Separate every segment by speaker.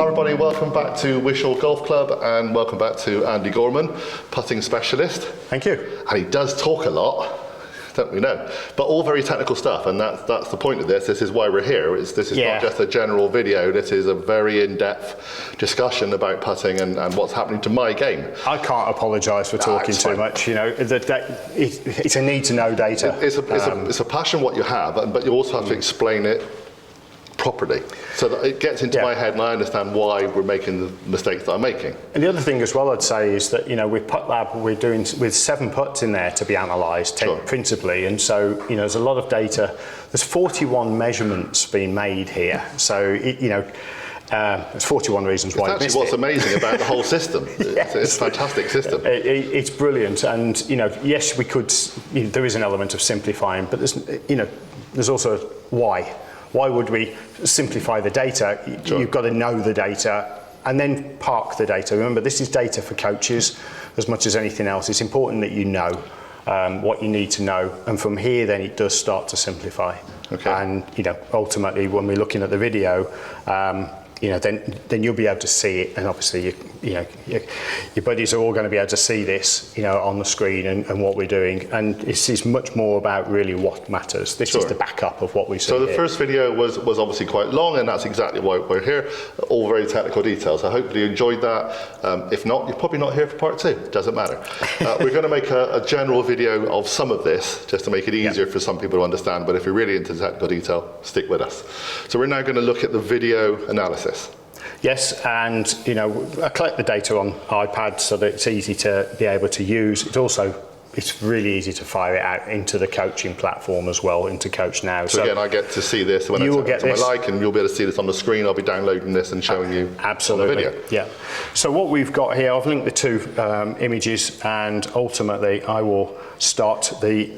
Speaker 1: Hi everybody, welcome back to OGGIE Golf Club and welcome back to Andy Gorman, putting specialist.
Speaker 2: Thank you.
Speaker 1: And he does talk a lot, don't we know? But all very technical stuff, and that's the point of this. This is why we're here. This is not just a general video, this is a very in-depth discussion about putting and what's happening to my game.
Speaker 2: I can't apologise for talking too much, you know, it's a need to know data.
Speaker 1: It's a passion what you have, but you also have to explain it properly, so that it gets into my head and I understand why we're making the mistakes that I'm making.
Speaker 2: And the other thing as well I'd say is that, you know, with Putt Lab we're doing with 7 putts in there to be analysed principally, and so, you know, there's a lot of data. There's 41 measurements being made here, so you know, there's 41 reasons why.
Speaker 1: It's actually what's amazing about the whole system. It's a fantastic system.
Speaker 2: It's brilliant, and you know, yes, we could. You know, there is an element of simplifying, but there's, you know, there's also why. Why would we simplify the data? You've got to know the data and then park the data. Remember, this is data for coaches as much as anything else. It's important that you know what you need to know, and from here then it does start to simplify. Okay. And you know, ultimately when we're looking at the video, you know, then you'll be able to see it, and obviously your buddies are all going to be able to see this, you know, on the screen and what we're doing, and this is much more about really what matters. This is the backup of what we see.
Speaker 1: So the first video was obviously quite long, and that's exactly why we're here, all very technical details. So hopefully you enjoyed that. If not, you're probably not here for part 2, it doesn't matter. We're going to make a general video of some of this, just to make it easier for some people to understand, but if you're really into technical detail, stick with us. So we're now going to look at the video analysis.
Speaker 2: Yes, and you know, I collect the data on iPad so that it's easy to be able to use. It's really easy to fire it out into the coaching platform as well, into Coach Now.
Speaker 1: So again, I get to see this when I set it to my like, and you'll be able to see this on the screen. I'll be downloading this and showing you on the video.
Speaker 2: Yeah. So what we've got here, I've linked the 2 images, and ultimately I will start the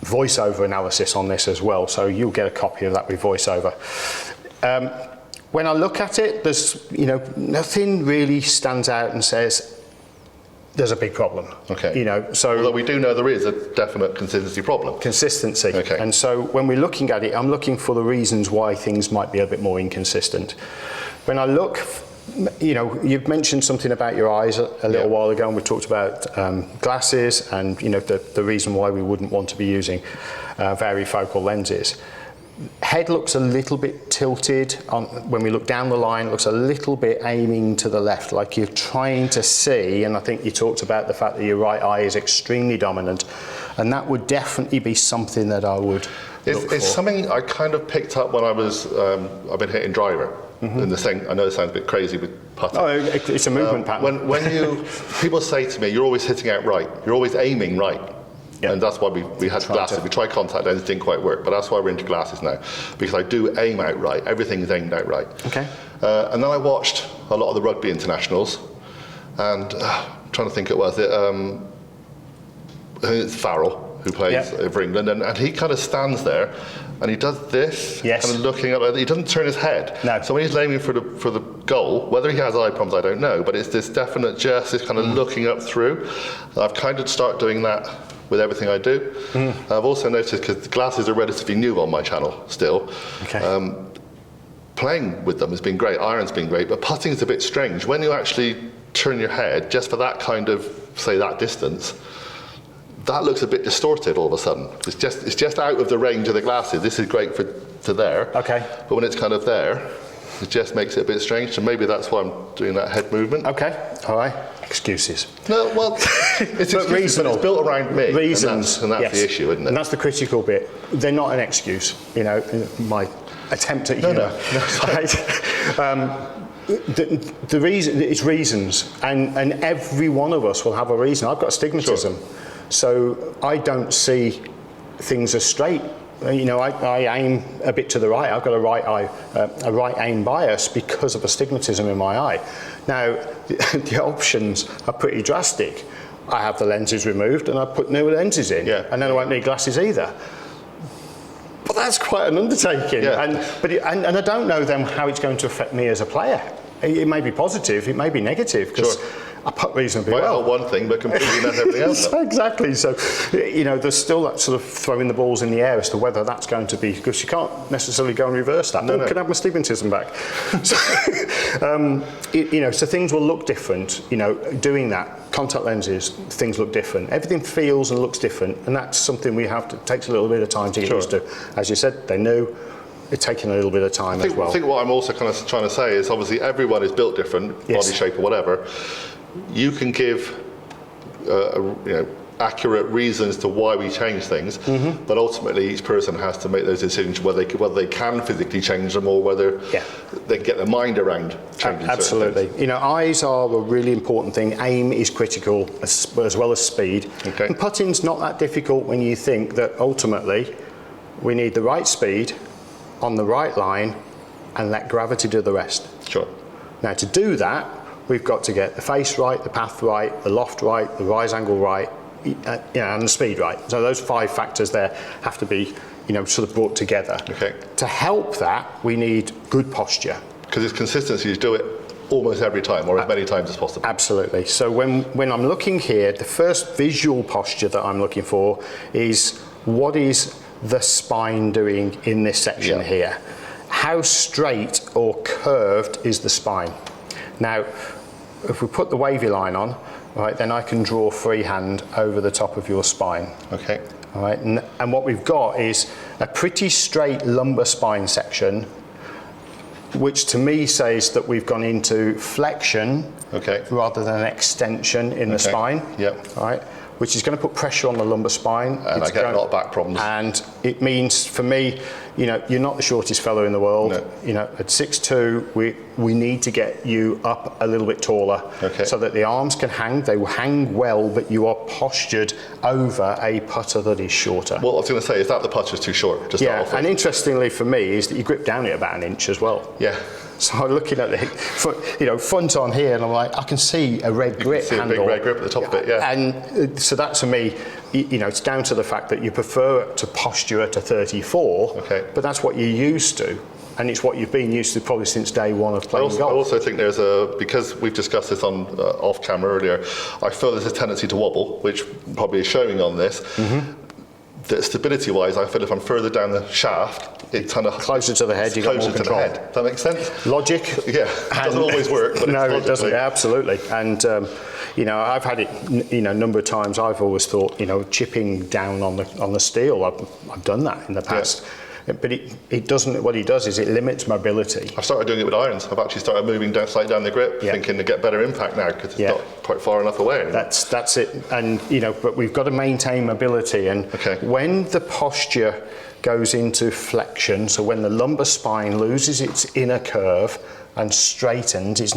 Speaker 2: voiceover analysis on this as well. So you'll get a copy of that with voiceover. When I look at it, there's, you know, nothing really stands out and says there's a big problem. Okay. You know, so
Speaker 1: although we do know there is a definite consistency problem.
Speaker 2: Consistency. Okay. And so when we're looking at it, I'm looking for the reasons why things might be a bit more inconsistent. When I look, you know, you've mentioned something about your eyes a little while ago, and we talked about glasses, and you know, the reason why we wouldn't want to be using varifocal lenses. Head looks a little bit tilted when we look down the line. It looks a little bit aiming to the left, like you're trying to see, and I think you talked about the fact that your right eye is extremely dominant, and that would definitely be something that I would look for.
Speaker 1: It's something I kind of picked up when I was, I've been hitting driver. In the thing, I know it sounds a bit crazy with putting.
Speaker 2: Oh, it's a movement pattern.
Speaker 1: When people say to me, you're always hitting out right, you're always aiming right. Yep. And that's why we had glasses. We tried contact lenses, didn't quite work, but that's why we're into glasses now, because I do aim out right. Everything is aimed out right. Okay. And then I watched a lot of the rugby internationals, and I'm trying to think I think it's Farrell who plays for England, and he kind of stands there, and he does this, kind of looking up. He doesn't turn his head. No. So when he's aiming for the goal, whether he has eye problems, I don't know, but it's this definite, just this kind of looking up through. And I've kind of started doing that with everything I do. I've also noticed, because the glasses are relatively new on my channel still, playing with them has been great, iron's been great, but putting is a bit strange. When you actually turn your head just for that kind of, say, that distance, that looks a bit distorted all of a sudden. It's just out of the range of the glasses. This is great for there, but when it's kind of there, it just makes it a bit strange, so maybe that's why I'm doing that head movement.
Speaker 2: Okay, all right. Excuses.
Speaker 1: No, well, it's reasonable. It's built around me.
Speaker 2: Reasons,
Speaker 1: and that's the issue, isn't it?
Speaker 2: And that's the critical bit. They're not an excuse, you know, my attempt at humour. The reason, it's reasons, and every one of us will have a reason. I've got astigmatism, so I don't see things as straight. You know, I aim a bit to the right. I've got a right aim bias because of astigmatism in my eye. Now, the options are pretty drastic. I have the lenses removed and I put new lenses in, and then I won't need glasses either. But that's quite an undertaking, and I don't know then how it's going to affect me as a player. It may be positive, it may be negative, because I putt reasonably
Speaker 1: Might
Speaker 2: well.
Speaker 1: help one thing, but completely mess everything else up.
Speaker 2: Exactly. So, there's still that sort of throwing the balls in the air as to whether that's going to be, because you can't necessarily go and reverse that.
Speaker 1: No.
Speaker 2: Can I have my astigmatism back? So, so things will look different. Doing that, contact lenses, things look different. Everything feels and looks different, and that's something we have to, takes a little bit of time to get used to. As you said, they knew. It's taking a little bit of time as well.
Speaker 1: I think what I'm also kind of trying to say is obviously everyone is built different, body shape or whatever. You can give accurate reasons to why we change things, but ultimately each person has to make those decisions whether they can physically change them or whether they get their mind around changing.
Speaker 2: Absolutely. Eyes are a really important thing. Aim is critical as well as speed.
Speaker 1: Okay.
Speaker 2: And putting's not that difficult when you think that ultimately we need the right speed on the right line and let gravity do the rest.
Speaker 1: Sure.
Speaker 2: Now to do that, we've got to get the face right, the path right, the loft right, the rise angle right, and the speed right. So those 5 factors there have to be, sort of brought together.
Speaker 1: Okay.
Speaker 2: To help that, we need good posture.
Speaker 1: Because it's consistency, you do it almost every time or as many times as possible.
Speaker 2: Absolutely. So when I'm looking here, the first visual posture that I'm looking for is what is the spine doing in this section here? How straight or curved is the spine? Now, if we put the wavy line on, right, then I can draw freehand over the top of your spine.
Speaker 1: Okay.
Speaker 2: All right, and what we've got is a pretty straight lumbar spine section, which to me says that we've gone into flexion rather than extension in the spine.
Speaker 1: Yep.
Speaker 2: All right, which is going to put pressure on the lumbar spine.
Speaker 1: And I get a lot of back problems.
Speaker 2: And it means, for me, you're not the shortest fellow in the world.
Speaker 1: No.
Speaker 2: At 6'2", we need to get you up a little bit taller, so that the arms can hang. They will hang well, but you are postured over a putter that is shorter.
Speaker 1: Well, I was going to say, is that the putter's too short to start off with?
Speaker 2: And interestingly for me is that you grip down it about 1 inch as well.
Speaker 1: Yeah.
Speaker 2: So I'm looking at the front on here, and I'm like, I can see a red grip
Speaker 1: see
Speaker 2: handle.
Speaker 1: a big red grip at the top of it, yeah.
Speaker 2: And so that to me, it's down to the fact that you prefer to posture at a 34, but that's what you're used to. And it's what you've been used to probably since day one of playing golf.
Speaker 1: I also think because we've discussed this on off camera earlier, I feel there's a tendency to wobble, which probably is showing on this. That stability-wise, I feel if I'm further down the shaft, it's kind of
Speaker 2: closer to the head. You got more control.
Speaker 1: Does that make sense?
Speaker 2: Logic.
Speaker 1: Yeah, it doesn't always work, but
Speaker 2: no,
Speaker 1: it
Speaker 2: doesn't. Absolutely. And I've had it, a number of times. I've always thought, chipping down on the steel. I've done that in the past. Yeah. But it doesn't. What it does is it limits mobility.
Speaker 1: I've started doing it with irons. I've actually started moving slightly down the grip, thinking to get better impact now because it's not quite far enough away anymore.
Speaker 2: That's it. And but we've got to maintain mobility. And when the posture goes into flexion, so when the lumbar spine loses its inner curve and straightens, it's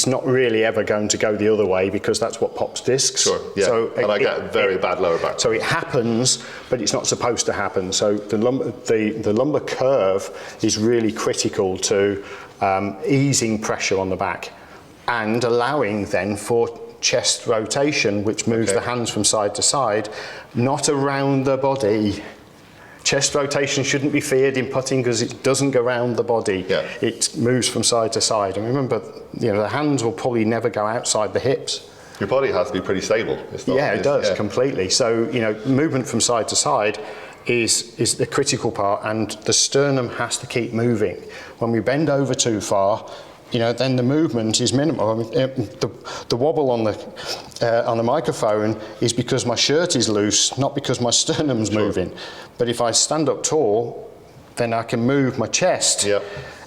Speaker 2: not really ever going to go the other way, because that's what pops discs.
Speaker 1: Sure, yeah. So and I get very bad lower back.
Speaker 2: So it happens, but it's not supposed to happen. So the lumbar curve is really critical to easing pressure on the back and allowing then for chest rotation, which moves the hands from side to side, not around the body. Chest rotation shouldn't be feared in putting because it doesn't go around the body. Yeah. It moves from side to side. And remember, the hands will probably never go outside the hips.
Speaker 1: Your body has to be pretty stable.
Speaker 2: It does, completely. So, movement from side to side is the critical part, and the sternum has to keep moving. When we bend over too far, then the movement is minimal. I mean, the wobble on the microphone is because my shirt is loose, not because my sternum's moving. But if I stand up tall, then I can move my chest.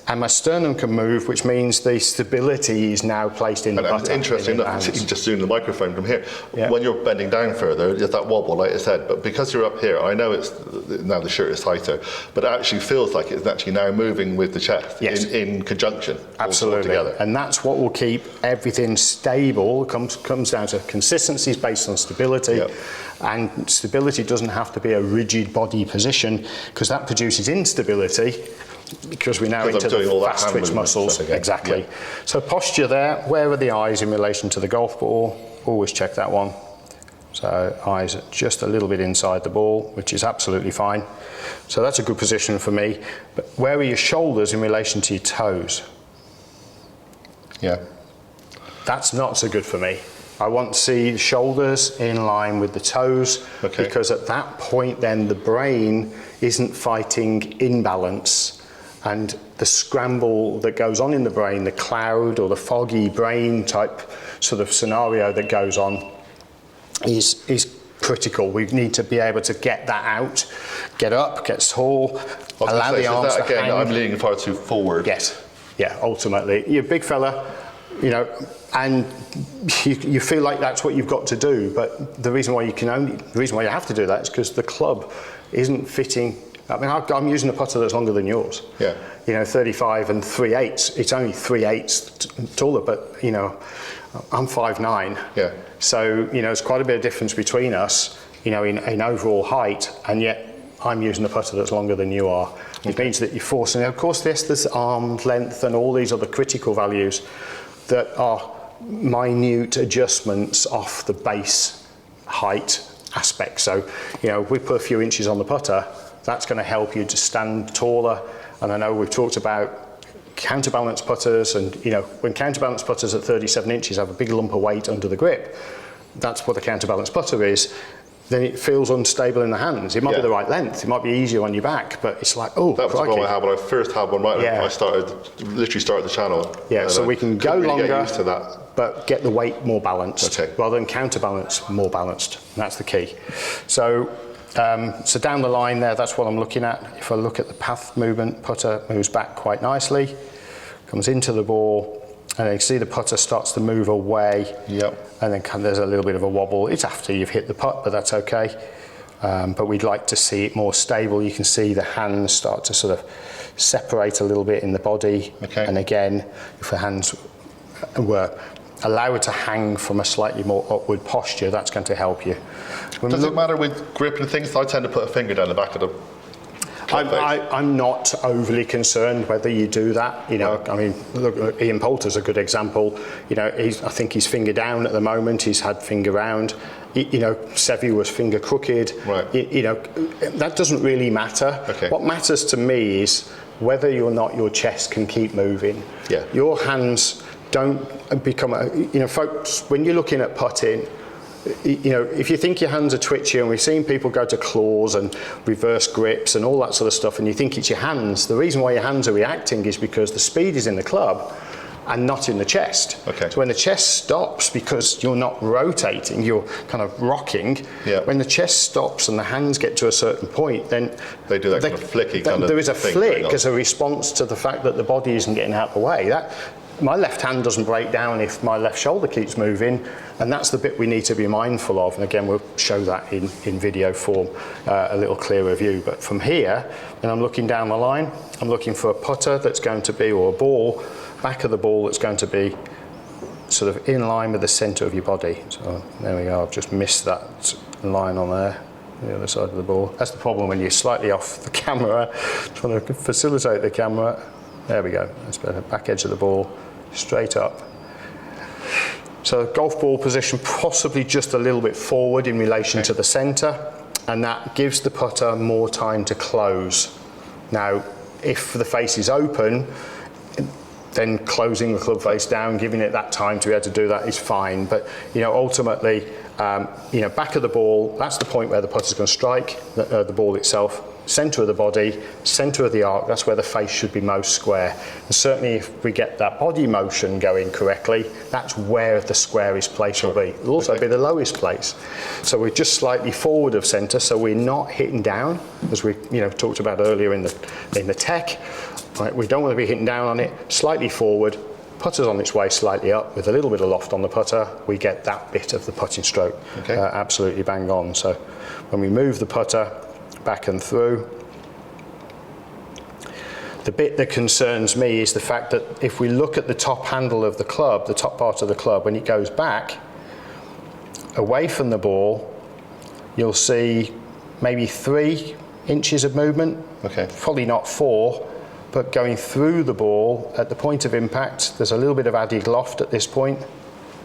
Speaker 2: And my sternum can move, which means the stability is now placed in the buttock.
Speaker 1: Interesting enough, you can just zoom the microphone from here. When you're bending down further, there's that wobble, like I said, but because you're up here, I know now the shirt is tighter, but it actually feels like it's actually now moving with the chest in conjunction.
Speaker 2: Absolutely. Together. And that's what will keep everything stable. It comes down to consistencies based on stability. And stability doesn't have to be a rigid body position, because that produces instability, because we're now into the fast twitch muscles. Exactly. So posture there. Where are the eyes in relation to the golf ball? Always check that one. So eyes are just a little bit inside the ball, which is absolutely fine. So that's a good position for me. But where are your shoulders in relation to your toes? That's not so good for me. I want to see the shoulders in line with the toes, because at that point then the brain isn't fighting imbalance, and the scramble that goes on in the brain, the cloud or the foggy brain type sort of scenario that goes on is critical. We need to be able to get that out, get up, get tall, allow the arms to hang.
Speaker 1: I'm leaning far too forward.
Speaker 2: Yes, yeah, ultimately. You're a big fella, you know, and you feel like that's what you've got to do, but the reason why you have to do that is because the club isn't fitting. I mean, I'm using a putter that's longer than yours.
Speaker 1: Yeah.
Speaker 2: You know, 35 and 3/8. It's only 3/8 taller, but you know, I'm 5'9".
Speaker 1: Yeah.
Speaker 2: So, you know, there's quite a bit of difference between us, you know, in overall height, and yet I'm using a putter that's longer than you are. It means that you're forcing, of course, there's arm length and all these other critical values that are minute adjustments off the base height aspect. So, you know, if we put a few inches on the putter, that's going to help you to stand taller. And I know we've talked about counterbalance putters, and you know, when counterbalance putters at 37 inches have a big lump of weight under the grip, that's what a counterbalance putter is, then it feels unstable in the hands. It might be the right length, it might be easier on your back, but it's like, oh,
Speaker 1: that was the problem I had when I first had one, right?
Speaker 2: Yeah.
Speaker 1: I literally started the channel.
Speaker 2: Yeah, so we can go longer,
Speaker 1: get used to that,
Speaker 2: but get the weight more balanced, rather than counterbalance more balanced. And that's the key. So, so down the line there, that's what I'm looking at. If I look at the path movement, putter moves back quite nicely, comes into the ball, and then you see the putter starts to move away.
Speaker 1: Yep.
Speaker 2: And then there's a little bit of a wobble. It's after you've hit the putt, but that's okay. But we'd like to see it more stable. You can see the hands start to sort of separate a little bit in the body.
Speaker 1: Okay.
Speaker 2: And again, if the hands were allowed to hang from a slightly more upward posture, that's going to help you.
Speaker 1: Does it matter with grip and things? I tend to put a finger down the back of the
Speaker 2: I'm not overly concerned whether you do that. You know, I mean, look, Ian Poulter's a good example. You know, I think he's finger down at the moment. He's had finger round. You know, Seve was finger crooked.
Speaker 1: Right.
Speaker 2: You know, that doesn't really matter.
Speaker 1: Okay.
Speaker 2: What matters to me is whether or not your chest can keep moving.
Speaker 1: Yeah.
Speaker 2: Your hands don't become, you know, folks, when you're looking at putting, you know, if you think your hands are twitchy, and we've seen people go to claws and reverse grips and all that sort of stuff, and you think it's your hands, the reason why your hands are reacting is because the speed is in the club and not in the chest.
Speaker 1: Okay.
Speaker 2: So when the chest stops, because you're not rotating, you're kind of rocking, when the chest stops and the hands get to a certain point, then
Speaker 1: they do that kind of flicky kind of
Speaker 2: there is a
Speaker 1: thing
Speaker 2: flick as a response to the fact that the body isn't getting out of the way. My left hand doesn't break down if my left shoulder keeps moving, and that's the bit we need to be mindful of. And again, we'll show that in video form, a little clearer view. But from here, when I'm looking down the line, I'm looking for a putter that's going to be, or a ball, back of the ball that's going to be sort of in line with the centre of your body. So there we go, I've just missed that line on there, the other side of the ball. That's the problem when you're slightly off the camera, trying to facilitate the camera. There we go, that's better. Back edge of the ball, straight up. So golf ball position possibly just a little bit forward in relation to the centre, and that gives the putter more time to close. Now, if the face is open, then closing the club face down, giving it that time to be able to do that is fine. But you know, ultimately, you know, back of the ball, that's the point where the putter's going to strike the ball itself. Centre of the body, centre of the arc, that's where the face should be most square. And certainly if we get that body motion going correctly, that's where the squarest place will be. It'll also be the lowest place. So we're just slightly forward of centre, so we're not hitting down, as we talked about earlier in the tech. Right, we don't want to be hitting down on it, slightly forward, putter's on its way slightly up with a little bit of loft on the putter, we get that bit of the putting stroke absolutely bang on. So when we move the putter back and through, the bit that concerns me is the fact that if we look at the top handle of the club, the top part of the club, when it goes back away from the ball, you'll see maybe 3 inches of movement, probably not 4, but going through the ball at the point of impact, there's a little bit of added loft at this point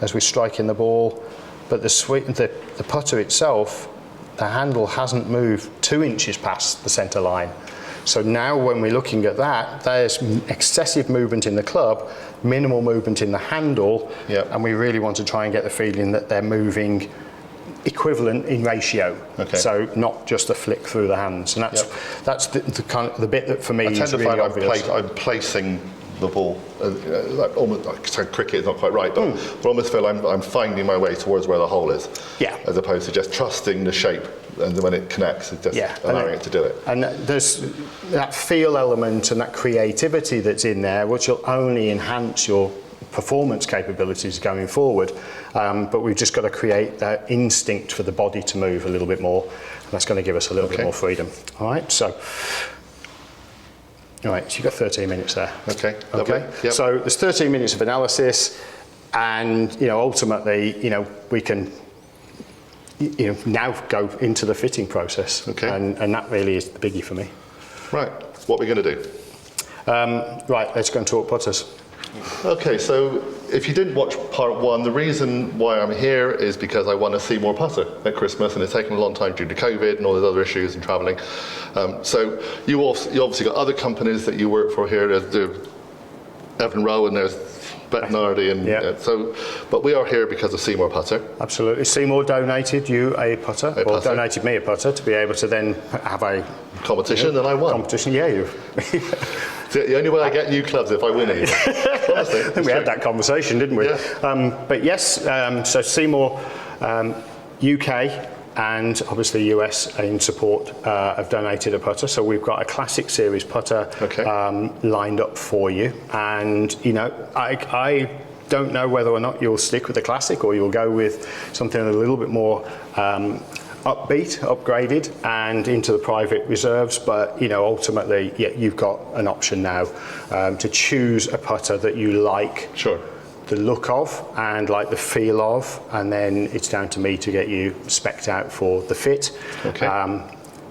Speaker 2: as we strike in the ball, but the putter itself, the handle hasn't moved 2 inches past the centre line. So now when we're looking at that, there's excessive movement in the club, minimal movement in the handle,
Speaker 1: Yep.
Speaker 2: and we really want to try and get the feeling that they're moving equivalent in ratio.
Speaker 1: Okay.
Speaker 2: So not just a flick through the hands, and that's
Speaker 1: Yep.
Speaker 2: that's the kind of the bit that for me
Speaker 1: I tend
Speaker 2: is
Speaker 1: to
Speaker 2: really
Speaker 1: find
Speaker 2: obvious.
Speaker 1: I'm placing the ball, like almost like cricket is not quite right, but I almost feel I'm finding my way towards where the hole is,
Speaker 2: Yeah.
Speaker 1: as opposed to just trusting the shape, and when it connects, it's just allowing it to do it.
Speaker 2: And there's that feel element and that creativity that's in there, which will only enhance your performance capabilities going forward. But we've just got to create that instinct for the body to move a little bit more. And that's going to give us a little bit more freedom. All right, so you've got 13 minutes there.
Speaker 1: Okay, lovely. Yep.
Speaker 2: So there's 13 minutes of analysis, and ultimately, we can now go into the fitting process.
Speaker 1: Okay.
Speaker 2: And that really is the biggie for me.
Speaker 1: Right, what are we going to do?
Speaker 2: Right, let's go and talk putters.
Speaker 1: Okay, so if you didn't watch part one, the reason why I'm here is because I won a Seemore putter at Christmas, and it's taken a long time due to COVID and all those other issues and travelling. So you obviously got other companies that you work for here. There's the Evan Rowe and there's Bettinardi, and but we are here because of Seemore putter.
Speaker 2: Absolutely. Seemore donated you a putter, or donated me a putter to be able to then have a
Speaker 1: competition, and I won.
Speaker 2: Competition, yeah.
Speaker 1: The only way I get new clubs if I win it. Honestly,
Speaker 2: I think we had that conversation, didn't we?
Speaker 1: Yeah.
Speaker 2: But yes, so Seemore UK and obviously US in support have donated a putter. So we've got a Classic Series putter lined up for you. And, I don't know whether or not you'll stick with the Classic or you'll go with something a little bit more upbeat, upgraded, and into the private reserves. But ultimately, you've got an option now to choose a putter that you like.
Speaker 1: Sure.
Speaker 2: The look of and like the feel of, and then it's down to me to get you specced out for the fit.
Speaker 1: Okay.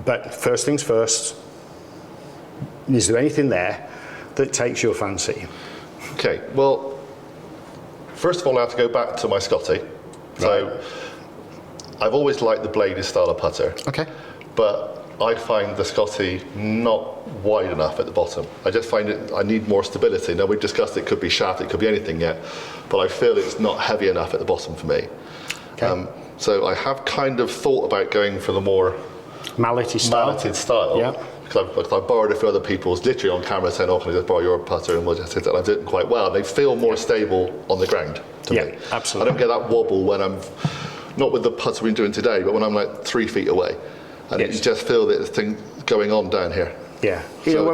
Speaker 2: But first things first, is there anything there that takes your fancy?
Speaker 1: Okay. Well, first of all, I have to go back to my Scotty. So I've always liked the bladed style of putter. Okay. But I find the Scotty not wide enough at the bottom. I just find I need more stability. Now, we've discussed it could be shaft, it could be anything yet, but I feel it's not heavy enough at the bottom for me. Okay. So I have kind of thought about going for the more
Speaker 2: malleted
Speaker 1: style. Yeah. Because I borrowed a few other people's, literally on camera, saying, "Oh, can I just borrow your putter?" And we'll just hit it. And I did it quite well. They feel more stable on the ground to me.
Speaker 2: Yeah, absolutely.
Speaker 1: I don't get that wobble when I'm not with the putter we're doing today, but when I'm like 3 feet away. And you just feel that there's things going on down here.
Speaker 2: Yeah,
Speaker 1: So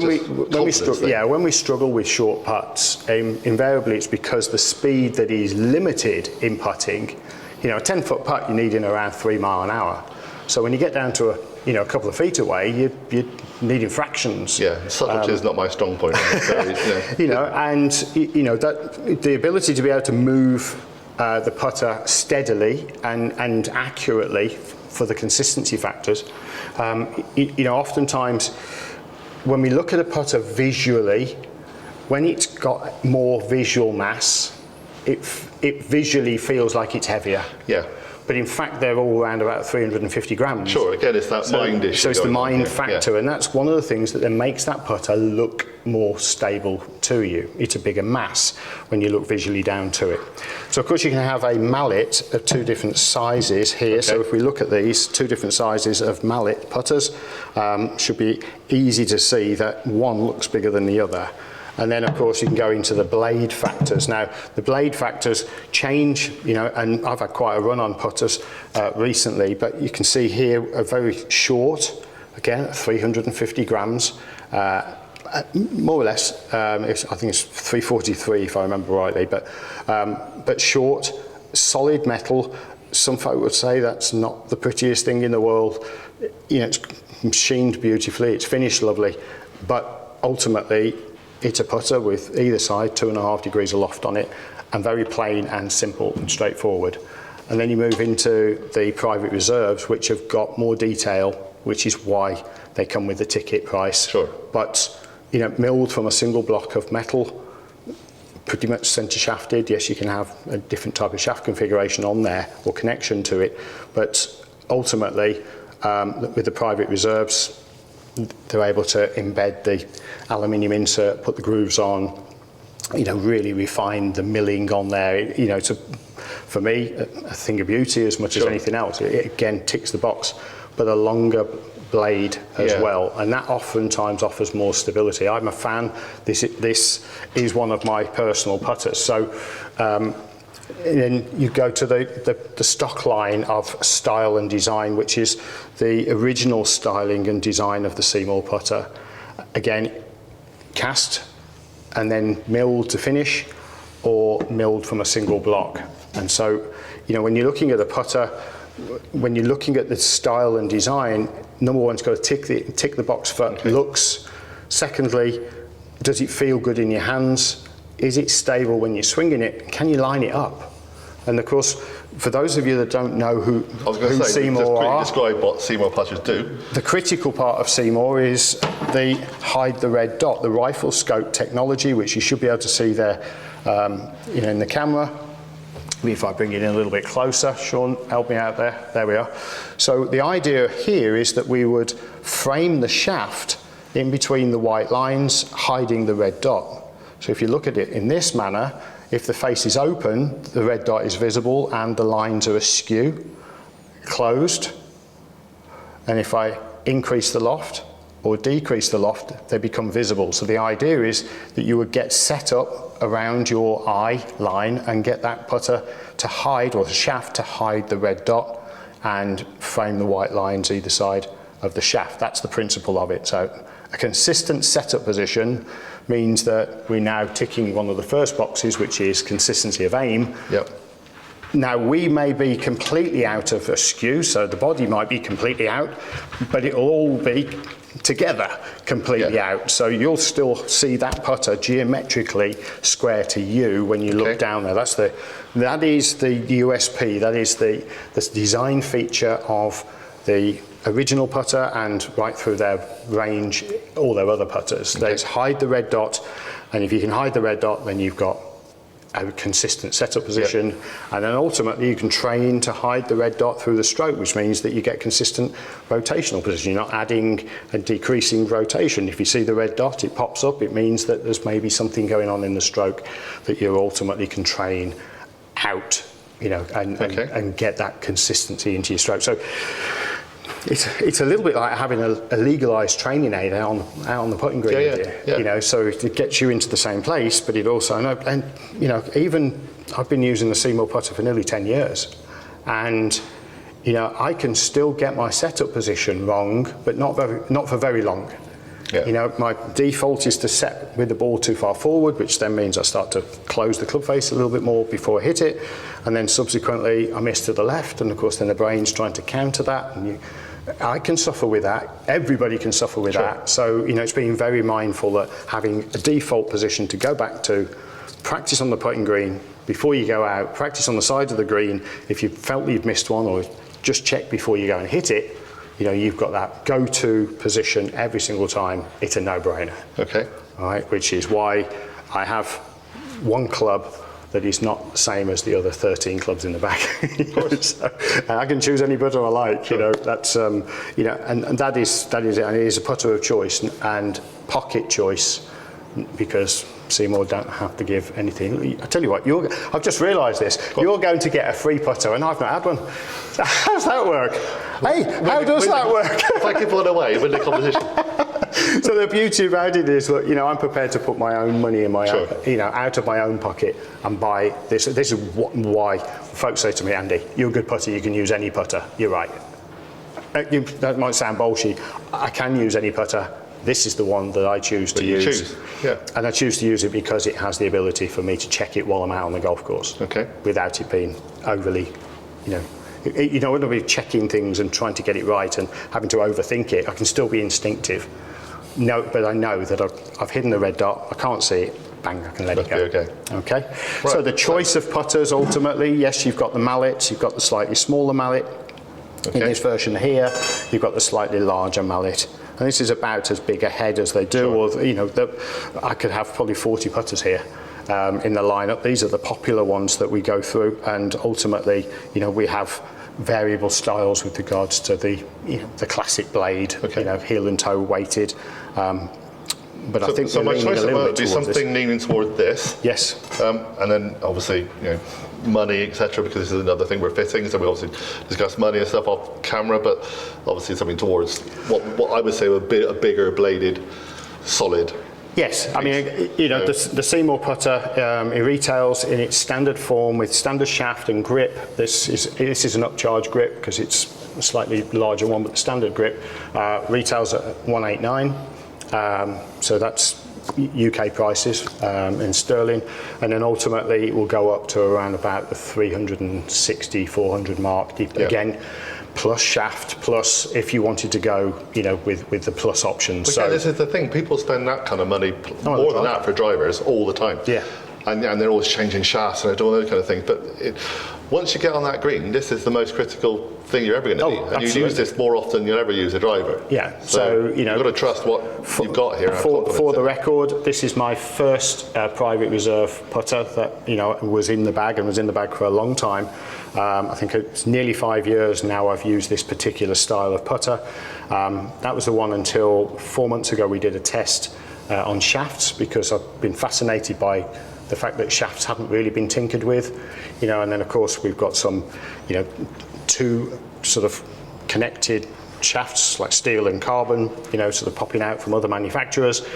Speaker 2: when we struggle with short putts, invariably it's because the speed that is limited in putting. A 10-foot putt you need in around 3 miles an hour. So when you get down to a couple of feet away, you're needing fractions.
Speaker 1: Yeah, subtlety is not my strong point.
Speaker 2: And that the ability to be able to move the putter steadily and accurately for the consistency factors. Oftentimes when we look at a putter visually, when it's got more visual mass, it visually feels like it's heavier. Yeah. But in fact, they're all around about 350 grams.
Speaker 1: Sure, again, it's that mind issue.
Speaker 2: So it's the mind factor, and that's one of the things that then makes that putter look more stable to you. It's a bigger mass when you look visually down to it. So of course you can have a mallet of 2 different sizes here. So if we look at these 2 different sizes of mallet putters, should be easy to see that one looks bigger than the other. And then, of course, you can go into the blade factors. Now, the blade factors change, and I've had quite a run on putters recently, but you can see here a very short, again, 350 grams, more or less, I think it's 343 if I remember rightly, but short, solid metal. Some folk would say that's not the prettiest thing in the world. It's machined beautifully, it's finished lovely, but ultimately, it's a putter with either side 2.5 degrees aloft on it, and very plain and simple and straightforward. And then you move into the private reserves, which have got more detail, which is why they come with the ticket price. Sure. But milled from a single block of metal, pretty much centre shafted. Yes, you can have a different type of shaft configuration on there or connection to it, but ultimately with the private reserves, they're able to embed the aluminium insert, put the grooves on, you know, really refine the milling on there. You know, for me, a thing of beauty as much as anything else. It again ticks the box, but a longer blade as well, and that oftentimes offers more stability. I'm a fan. This is one of my personal putters. So then you go to the stock line of style and design, which is the original styling and design of the Seemore putter. Again, cast and then milled to finish, or milled from a single block. And so, you know, when you're looking at a putter, when you're looking at the style and design, number one, it's got to tick the box for looks. Secondly, does it feel good in your hands? Is it stable when you're swinging it? Can you line it up? And of course, for those of you that don't know who Seemore are,
Speaker 1: describe what Seemore putters do.
Speaker 2: The critical part of Seemore is the hide the red dot, the rifle scope technology, which you should be able to see there, you know, in the camera. If I bring it in a little bit closer, Sean, help me out there. There we are. So the idea here is that we would frame the shaft in between the white lines, hiding the red dot. So if you look at it in this manner, if the face is open, the red dot is visible and the lines are askew, closed. And if I increase the loft or decrease the loft, they become visible. So the idea is that you would get set up around your eye line and get that putter to hide, or the shaft to hide the red dot and frame the white lines either side of the shaft. That's the principle of it. So a consistent setup position means that we're now ticking one of the first boxes, which is consistency of aim.
Speaker 1: Yep.
Speaker 2: Now, we may be completely out of askew, so the body might be completely out, but it'll all be together completely out. So you'll still see that putter geometrically square to you when you look down there. That is the USP, that is the design feature of the original putter and right through their range, all their other putters. They hide the red dot, and if you can hide the red dot, then you've got a consistent setup position, and then ultimately you can train to hide the red dot through the stroke, which means that you get consistent rotational position. You're not adding and decreasing rotation. If you see the red dot, it pops up, it means that there's maybe something going on in the stroke that you ultimately can train out, you know, and get that consistency into your stroke. So it's a little bit like having a legalised training aid out on the putting green with you. You know, so it gets you into the same place, but it also, and you know, even I've been using the Seemore putter for nearly 10 years, and you know, I can still get my setup position wrong, but not for very long. You know, my default is to set with the ball too far forward, which then means I start to close the club face a little bit more before I hit it, and then subsequently I miss to the left, and of course then the brain's trying to counter that, and I can suffer with that. Everybody can suffer with that. So, you know, it's being very mindful that having a default position to go back to, practice on the putting green before you go out, practice on the side of the green. If you felt you've missed one, or just check before you go and hit it, you know, you've got that go-to position every single time. It's a no-brainer. Okay. All right, which is why I have one club that is not the same as the other 13 clubs in the back. So, and I can choose any putter I like, you know, that's, you know, and that is it, and it is a putter of choice and pocket choice, because Seemore don't have to give anything. I tell you what, I've just realised this, you're going to get a free putter and I've not had one. How's that work? Hey, how does that work?
Speaker 1: If I give one away, win the competition.
Speaker 2: So the beauty about it is, look, you know, I'm prepared to put my own money in my own, you know, out of my own pocket and buy this. This is why folks say to me, Andy, you're a good putter, you can use any putter. You're right. That might sound bolshy. I can use any putter. This is the one that I choose to use. And I choose to use it because it has the ability for me to check it while I'm out on the golf course. Without it being overly, you know, I don't want to be checking things and trying to get it right and having to overthink it. I can still be instinctive. No, but I know that I've hidden the red dot, I can't see it, bang, I can let it go. Okay. Right. So the choice of putters ultimately, yes, you've got the mallets, you've got the slightly smaller mallet. In this version here, you've got the slightly larger mallet. And this is about as big a head as they do, or, you know, I could have probably 40 putters here. in the lineup. These are the popular ones that we go through, and ultimately, you know, we have variable styles with regards to the, you know, the classic blade, you know, heel and toe weighted. But I think
Speaker 1: so my choice would be something leaning toward this.
Speaker 2: Yes.
Speaker 1: And then obviously, you know, money, etc., because this is another thing we're fitting. So we obviously discuss money and stuff off camera, but obviously something towards what I would say would be a bigger bladed, solid.
Speaker 2: Yes, I mean, you know, the Seemore putter, it retails in its standard form with standard shaft and grip. This is an upcharge grip because it's a slightly larger one, but the standard grip retails at 189. So that's UK prices in sterling, and then ultimately it will go up to around about the 360, 400 mark. Again, plus shaft, plus if you wanted to go, you know, with the plus options.
Speaker 1: But
Speaker 2: so
Speaker 1: yeah, this is the thing. People spend that kind of money, more than that, for drivers all the time.
Speaker 2: Yeah.
Speaker 1: And they're always changing shafts and all those kind of things. But once you get on that green, this is the most critical thing you're ever going to need. And
Speaker 2: absolutely.
Speaker 1: you use this more often than you'll ever use a driver.
Speaker 2: Yeah. So you know,
Speaker 1: you've got to trust what you've got here.
Speaker 2: For the record, this is my first private reserve putter that, you know, was in the bag and was in the bag for a long time. I think it's nearly 5 years now I've used this particular style of putter. That was the one until 4 months ago we did a test on shafts, because I've been fascinated by the fact that shafts haven't really been tinkered with, you know, and then of course we've got some, you know, two sort of connected shafts like steel and carbon, you know, sort of popping out from other manufacturers.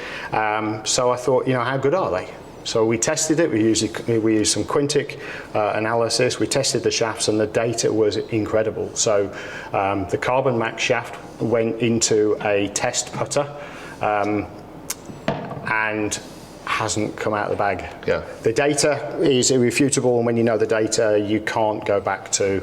Speaker 2: So I thought, you know, how good are they? So we tested it, we used some Quintic analysis, we tested the shafts, and the data was incredible. So the Carbon Max shaft went into a test putter and hasn't come out of the bag.
Speaker 1: Yeah.
Speaker 2: The data is irrefutable, and when you know the data, you can't go back to,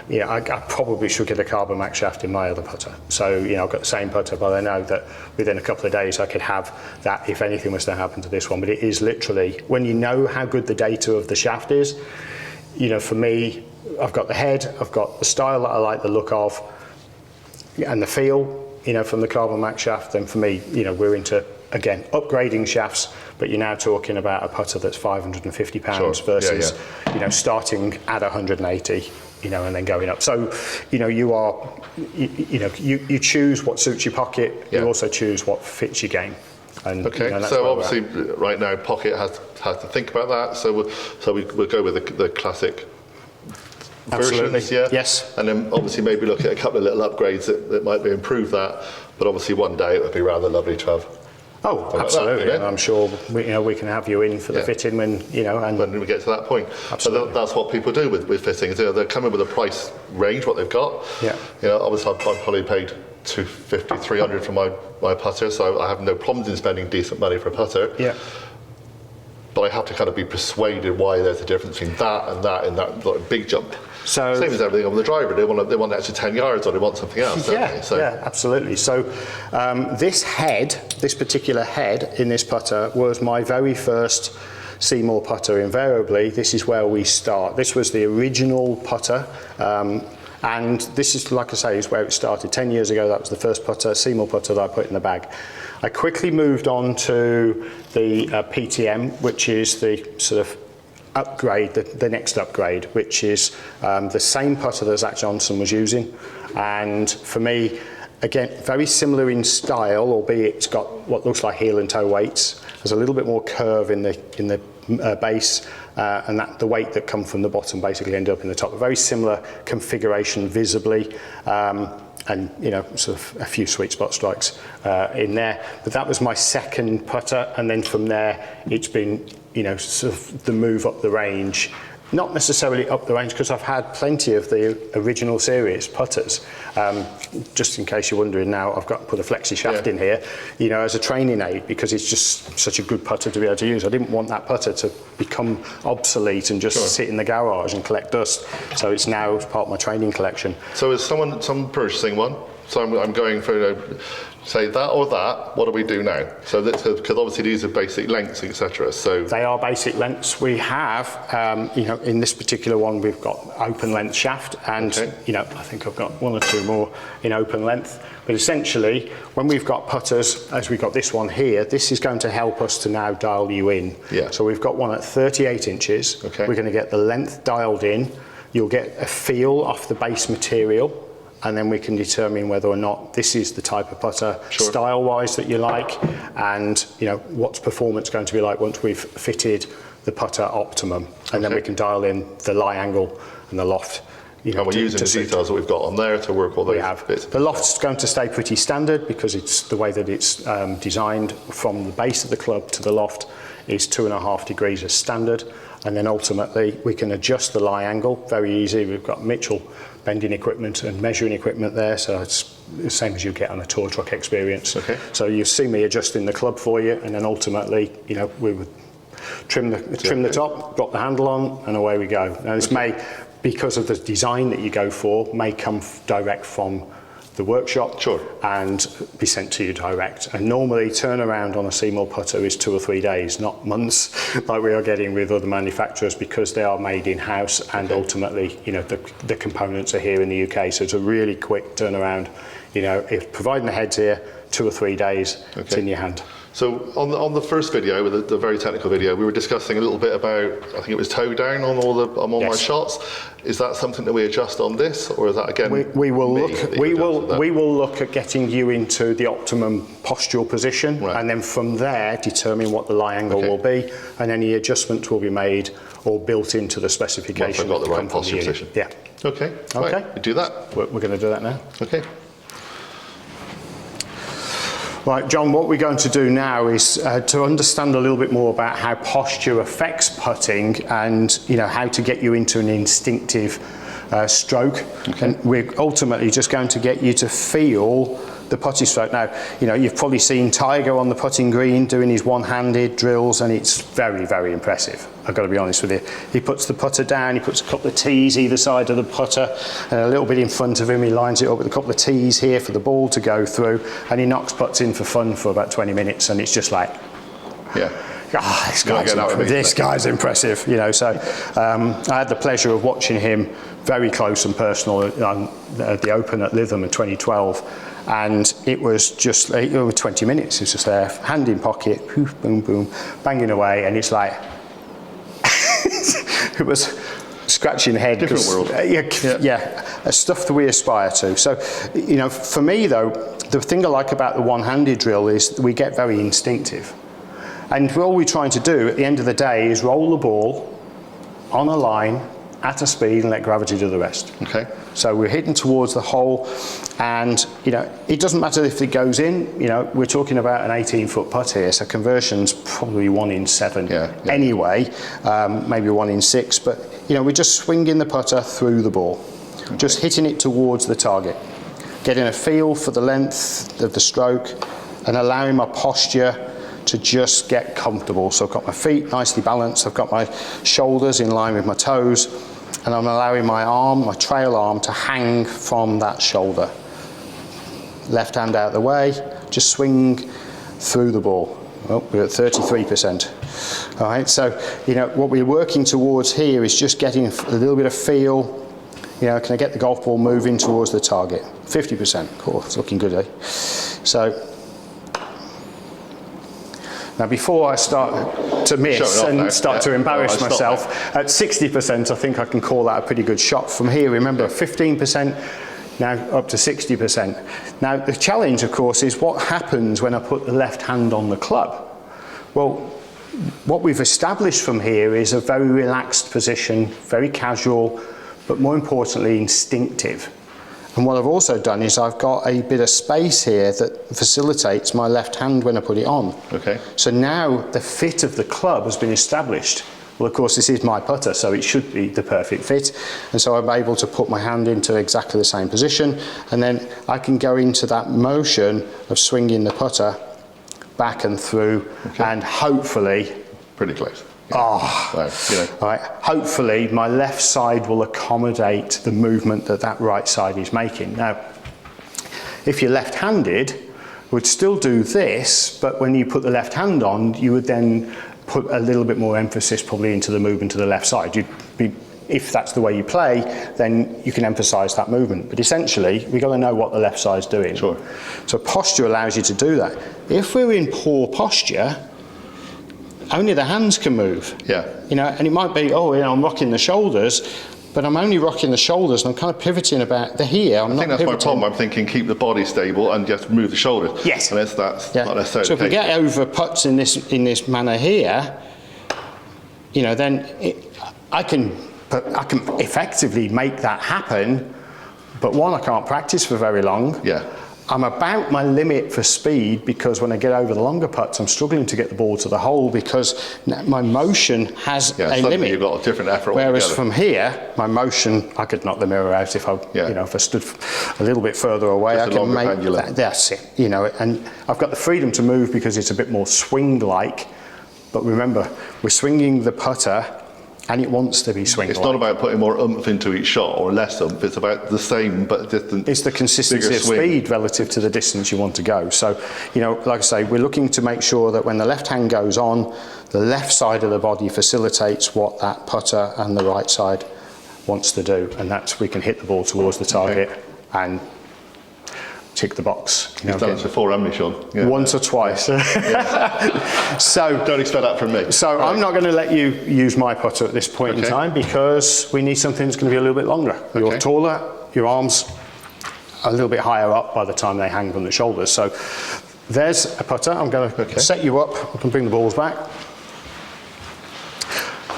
Speaker 2: you know, I probably should get a Carbon Max shaft in my other putter. So, you know, I've got the same putter, but I know that within a couple of days I could have that if anything was to happen to this one. But it is literally, when you know how good the data of the shaft is, you know, for me, I've got the head, I've got the style that I like the look of, and the feel, you know, from the Carbon Max shaft, then for me, you know, we're into, again, upgrading shafts, but you're now talking about a putter that's £550 versus, you know, starting at 180, you know, and then going up. So, you know, you choose what suits your pocket, you also choose what fits your game. And,
Speaker 1: okay,
Speaker 2: you know,
Speaker 1: so obviously right now Pocket has to think about that, so we'll go with the classic versions, yeah?
Speaker 2: Yes.
Speaker 1: And then obviously maybe look at a couple of little upgrades that might be improve that, but obviously one day it would be rather lovely to have.
Speaker 2: Oh, absolutely, that, and I'm sure we can have you in for the fitting when, you know, and
Speaker 1: when we get to that point. Absolutely. So that's what people do with fittings. You know, they're coming with a price range, what they've got. Yeah. You know, obviously I've probably paid $250, $300 for my putter, so I have no problems in spending decent money for a putter. Yeah. But I have to kind of be persuaded why there's a difference between that and that like, big jump. So, same as everything on the driver, they want an extra 10 yards or they want something else.
Speaker 2: Yeah, so. Yeah, absolutely. So this particular head in this putter was my very first Seemore putter. Invariably, this is where we start. This was the original putter. And this is, like I say, is where it started. 10 years ago, that was the first putter, Seemore putter that I put in the bag. I quickly moved on to the PTM, which is the sort of upgrade, the next upgrade, which is the same putter that Zach Johnson was using. And for me, again, very similar in style, albeit it's got what looks like heel and toe weights. There's a little bit more curve in the base, and that the weight that come from the bottom basically end up in the top. A very similar configuration visibly, and you know, sort of a few sweet spot strikes in there. But that was my second putter, and then from there it's been, you know, sort of the move up the range. Not necessarily up the range, because I've had plenty of the original series putters. Just in case you're wondering now, I've got to put a flexi shaft in here, you know, as a training aid, because it's just such a good putter to be able to use. I didn't want that putter to become obsolete and just sit in the garage and collect dust. So it's now part of my training collection.
Speaker 1: So is someone purchasing one? So I'm going for, you know, say that or that, what do we do now? So because obviously these are basic lengths, etc. So
Speaker 2: they are basic lengths. We have, you know, in this particular one, we've got open length shaft, and you know, I think I've got one or two more in open length. But essentially, when we've got putters, as we've got this one here, this is going to help us to now dial you in.
Speaker 1: Yeah.
Speaker 2: So we've got one at 38 inches.
Speaker 1: Okay.
Speaker 2: We're going to get the length dialed in. You'll get a feel off the base material, and then we can determine whether or not this is the type of putter style-wise that you like, and you know what's performance going to be like once we've fitted the putter optimum, and then we can dial in the lie angle and the loft. You know,
Speaker 1: and we're using the details that we've got on there to work all those bits.
Speaker 2: The loft's going to stay pretty standard because it's the way that it's designed. From the base of the club to the loft is 2.5 degrees as standard, and then ultimately we can adjust the lie angle very easy. We've got Mitchell bending equipment and measuring equipment there, so it's the same as you get on a tour truck experience. Okay. So you see me adjusting the club for you, and then ultimately, you know, we would trim the top, drop the handle on, and away we go. Now this may, because of the design that you go for, may come direct from the workshop and be sent to you direct. And normally turnaround on a Seemore putter is 2 or 3 days, not months like we are getting with other manufacturers, because they are made in-house, and ultimately, you know, the components are here in the UK, so it's a really quick turnaround. You know, if providing the head's here, 2 or 3 days, it's in your hand.
Speaker 1: So on the first video, the very technical video, we were discussing a little bit about, I think it was toe down on all my shots. Is that something that we adjust on this, or is that again?
Speaker 2: We will look at getting you into the optimum postural position, and then from there determine what the lie angle will be, and any adjustments will be made or built into the specification.
Speaker 1: Once I've got the right posture position.
Speaker 2: Yeah.
Speaker 1: Okay.
Speaker 2: Okay.
Speaker 1: Right. We do that.
Speaker 2: We're going to do that now.
Speaker 1: Okay.
Speaker 2: Right, John, what we're going to do now is to understand a little bit more about how posture affects putting, and you know how to get you into an instinctive stroke. And we're ultimately just going to get you to feel the putting stroke. Now, you know, you've probably seen Tiger on the putting green doing his one-handed drills, and it's very, very impressive. I've got to be honest with you. He puts the putter down, he puts a couple of tees either side of the putter, and a little bit in front of him, he lines it up with a couple of tees here for the ball to go through, and he knocks putts in for fun for about 20 minutes, and it's just like, this guy's impressive, you know. So I had the pleasure of watching him very close and personal at the Open at Lytham in 2012. And it was just over 20 minutes. It's just there, hand in pocket, poof, boom, boom, banging away, and it's like it was scratching the head.
Speaker 1: Different world.
Speaker 2: Stuff that we aspire to. So, you know, for me though, the thing I like about the one-handed drill is we get very instinctive, and all we're trying to do at the end of the day is roll the ball on a line at a speed and let gravity do the rest.
Speaker 1: Okay.
Speaker 2: So we're hitting towards the hole, and you know, it doesn't matter if it goes in. You know, we're talking about an 18-foot putt here, so conversion's probably 1 in 7 anyway, maybe 1 in 6. But you know, we're just swinging the putter through the ball, just hitting it towards the target, getting a feel for the length of the stroke, and allowing my posture to just get comfortable. So I've got my feet nicely balanced, I've got my shoulders in line with my toes, and I'm allowing my arm, my trail arm, to hang from that shoulder. Left hand out of the way, just swing through the ball. Oh, we're at 33%. All right, so you know what we're working towards here is just getting a little bit of feel. You know, can I get the golf ball moving towards the target? 50%, cool, it's looking good, eh? So, now before I start to miss and start to embarrass myself, at 60% I think I can call that a pretty good shot. From here, remember, 15%, now up to 60%. Now the challenge, of course, is what happens when I put the left hand on the club. Well, what we've established from here is a very relaxed position, very casual, but more importantly instinctive. And what I've also done is I've got a bit of space here that facilitates my left hand when I put it on. Okay. So now the fit of the club has been established. Well, of course, this is my putter, so it should be the perfect fit. And so I'm able to put my hand into exactly the same position, and then I can go into that motion of swinging the putter back and through, and hopefully...
Speaker 1: Pretty close.
Speaker 2: Right. Hopefully my left side will accommodate the movement that right side is making. Now, if you're left-handed, would still do this, but when you put the left hand on, you would then put a little bit more emphasis probably into the movement to the left side. You'd be, if that's the way you play, then you can emphasise that movement. But essentially, we've got to know what the left side's doing.
Speaker 1: Sure.
Speaker 2: So posture allows you to do that. If we're in poor posture, only the hands can move.
Speaker 1: Yeah.
Speaker 2: You know, and it might be, oh, you know, I'm rocking the shoulders, but I'm only rocking the shoulders and I'm kind of pivoting about the here.
Speaker 1: I think that's my problem. I'm thinking keep the body stable and just move the shoulders.
Speaker 2: Yes.
Speaker 1: And that's not necessarily
Speaker 2: so if we get over putts in this manner here, you know, then I can effectively make that happen, but one, I can't practice for very long.
Speaker 1: Yeah.
Speaker 2: I'm about my limit for speed because when I get over the longer putts, I'm struggling to get the ball to the hole because my motion has a limit.
Speaker 1: You've got a different effort.
Speaker 2: Whereas
Speaker 1: altogether.
Speaker 2: from here, my motion, I could knock the mirror out if I, you know, if I stood a little bit further away.
Speaker 1: Just
Speaker 2: I can make that. That's it. You know, and I've got the freedom to move because it's a bit more swing-like. But remember, we're swinging the putter. And it wants to be swing-like.
Speaker 1: It's not about putting more oomph into each shot or less oomph. It's about the same but different.
Speaker 2: It's the consistency of speed relative to the distance you want to go. So, you know, like I say, we're looking to make sure that when the left hand goes on, the left side of the body facilitates what that putter and the right side wants to do, and that's we can hit the ball towards the target and tick the box.
Speaker 1: You've done this before, haven't you, Sean? Yeah.
Speaker 2: Once or twice.
Speaker 1: Yeah.
Speaker 2: So
Speaker 1: don't expect that from me.
Speaker 2: So I'm not going to let you use my putter at this point in time because we need something that's going to be a little bit longer. You're taller, your arms are a little bit higher up by the time they hang from the shoulders. So there's a putter. I'm going to set you up. We can bring the balls back.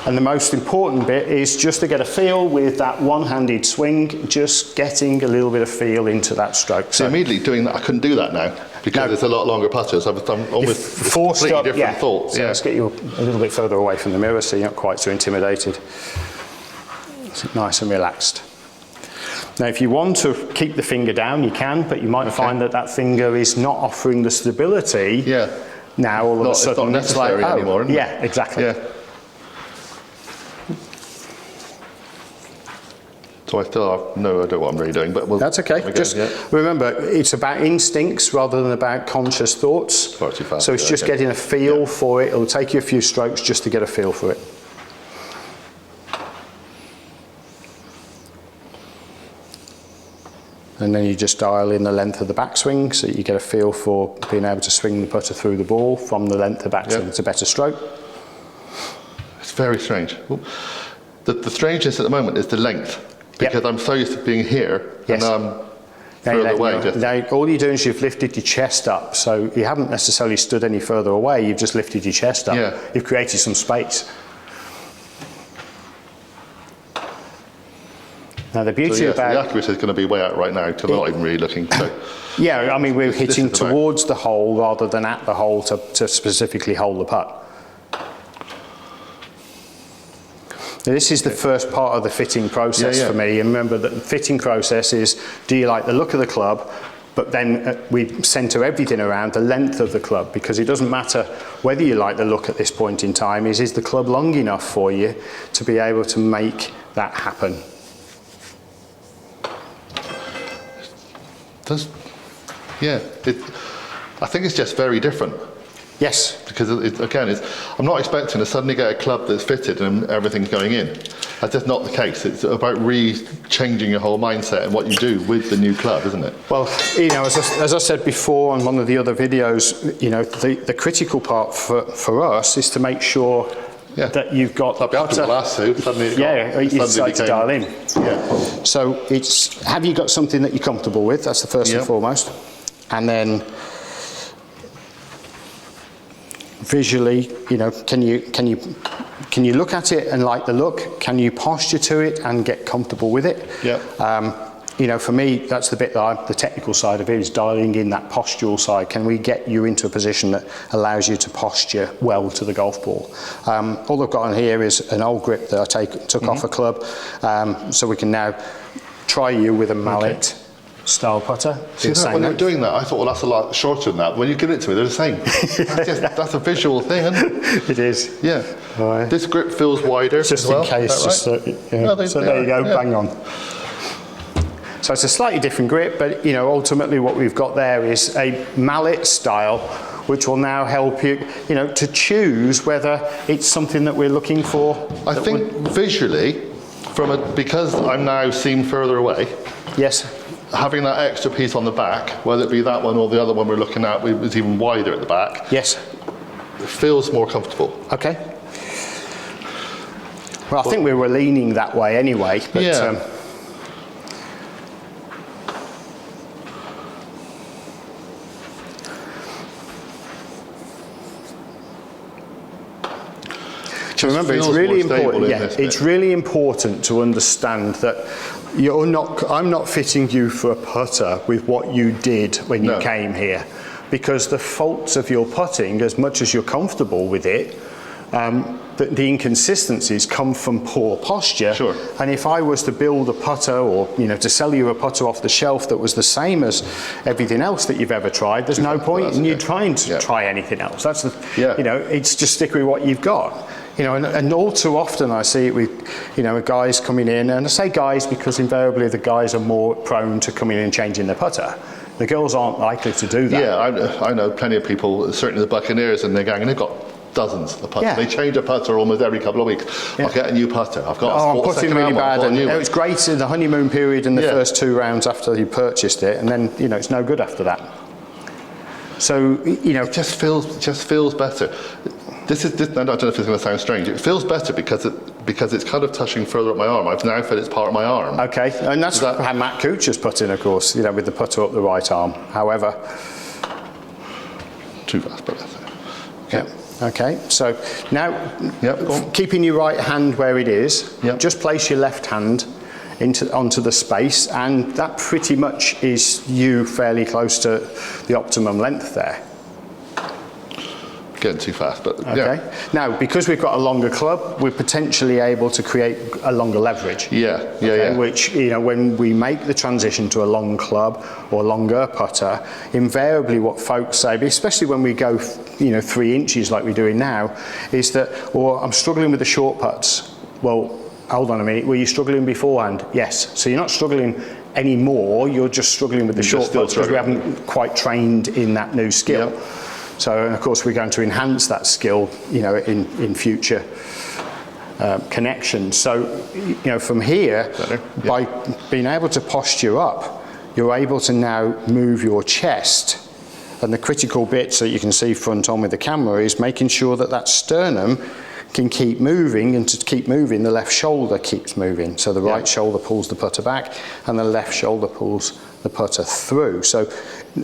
Speaker 2: And the most important bit is just to get a feel with that one-handed swing, just getting a little bit of feel into that stroke.
Speaker 1: So immediately doing that, I couldn't do that now because it's a lot longer putters. I'm almost
Speaker 2: forced
Speaker 1: completely
Speaker 2: up,
Speaker 1: different thoughts.
Speaker 2: So let's get you a little bit further away from the mirror so you're not quite so intimidated. It's nice and relaxed. Now, if you want to keep the finger down, you can, but you might find that that finger is not offering the stability.
Speaker 1: Yeah.
Speaker 2: Now all of a sudden
Speaker 1: it's not necessary anymore. Isn't it?
Speaker 2: Yeah, exactly.
Speaker 1: Yeah. So I still have no idea what I'm really doing, but
Speaker 2: that's okay. Just remember, it's about instincts rather than about conscious thoughts.
Speaker 1: Far too fast.
Speaker 2: So it's just getting a feel for it. It'll take you a few strokes just to get a feel for it. And then you just dial in the length of the backswing so you get a feel for being able to swing the putter through the ball from the length of backswing. It's a better stroke.
Speaker 1: It's very strange. The strangeness at the moment is the length. Because I'm so used to being here, and I'm further away.
Speaker 2: Now, all you're doing is you've lifted your chest up, so you haven't necessarily stood any further away, you've just lifted your chest up.
Speaker 1: Yeah.
Speaker 2: You've created some space. Now the beauty about...
Speaker 1: the accuracy is going to be way out right now, because I'm not even really looking. So
Speaker 2: yeah, I mean, we're hitting towards the hole rather than at the hole to specifically hold the putt. Now, this is the first part of the fitting process for me. And remember that the fitting process is, do you like the look of the club? But then we centre everything around the length of the club, because it doesn't matter whether you like the look at this point in time, is the club long enough for you to be able to make that happen?
Speaker 1: I think it's just very different.
Speaker 2: Yes.
Speaker 1: Because I'm not expecting to suddenly get a club that's fitted and everything's going in. That's just not the case. It's about changing your whole mindset and what you do with the new club, isn't it?
Speaker 2: Well, you know, as I said before on one of the other videos, you know, the critical part for us is to make sure that you've got the putter. You decide to dial in.
Speaker 1: Yeah.
Speaker 2: So have you got something that you're comfortable with? That's the first and foremost. And then visually, you know, can you look at it and like the look? Can you posture to it and get comfortable with it?
Speaker 1: Yeah.
Speaker 2: You know, for me, that's the bit that the technical side of it is dialing in that postural side. Can we get you into a position that allows you to posture well to the golf ball? All I've got on here is an old grip that I took off a club, so we can now try you with a mallet. Style putter.
Speaker 1: See, when you're doing that, I thought, well, that's a lot shorter than that. When you give it to me, they're the same. That's a visual thing, isn't it?
Speaker 2: It is.
Speaker 1: Yeah. Right. This grip feels wider.
Speaker 2: Just
Speaker 1: as well.
Speaker 2: in case.
Speaker 1: Right?
Speaker 2: So there you go, bang on. So it's a slightly different grip, but you know, ultimately what we've got there is a mallet style, which will now help you, you know, to choose whether it's something that we're looking for.
Speaker 1: I think visually, because I'm now seen further away.
Speaker 2: Yes.
Speaker 1: Having that extra piece on the back, whether it be that one or the other one we're looking at, was even wider at the back.
Speaker 2: Yes.
Speaker 1: It feels more comfortable.
Speaker 2: Okay. Well, I think we were leaning that way anyway. But,
Speaker 1: yeah.
Speaker 2: So remember, it's really important. Yeah, it's really important to understand that I'm not fitting you for a putter with what you did when you came here, because the faults of your putting, as much as you're comfortable with it, the inconsistencies come from poor posture. Sure.
Speaker 1: And
Speaker 2: if I was to build a putter, or you know, to sell you a putter off the shelf that was the same as everything else that you've ever tried, there's no point in you trying to try anything else. That's the, you know, it's just stick with what you've got. You know, and all too often I see it with, you know, guys coming in, and I say guys because invariably the guys are more prone to coming in and changing their putter. The girls aren't likely to do that.
Speaker 1: Yeah, I know plenty of people, certainly the Buccaneers and their gang, and they've got dozens of putters. Yeah. They change a putter almost every couple of weeks. Yeah. I'll get a new putter. I've got
Speaker 2: I'm putting really bad. And it was great in the honeymoon period in the first 2 rounds after you purchased it, and then, you know, it's no good after that. So, you know,
Speaker 1: it just feels better. I don't know if it's going to sound strange. It feels better because it's kind of touching further up my arm. I've now felt it's part of my arm.
Speaker 2: Okay, and that's how Matt Kuchar's putting, of course, you know, with the putter up the right arm. However,
Speaker 1: too fast, but that's it.
Speaker 2: Okay. Okay, so now, keeping your right hand where it is, just place your left hand onto the space, and that pretty much is you fairly close to the optimum length there.
Speaker 1: Getting too fast, but
Speaker 2: okay. Now, because we've got a longer club, we're potentially able to create a longer leverage. Which, you know, when we make the transition to a long club or longer putter, invariably what folks say, especially when we go, you know, 3 inches like we're doing now, is that, or I'm struggling with the short putts. Well, hold on a minute, were you struggling beforehand? Yes. So you're not struggling anymore, you're just struggling with the short putts because we haven't quite trained in that new skill. Yep. So, and of course, we're going to enhance that skill, you know, in future connections. So, you know, from here, by being able to posture up, you're able to now move your chest. And the critical bit, so you can see front on with the camera, is making sure that that sternum can keep moving, and to keep moving, the left shoulder keeps moving. So the right shoulder pulls the putter back, and the left shoulder pulls the putter through. So,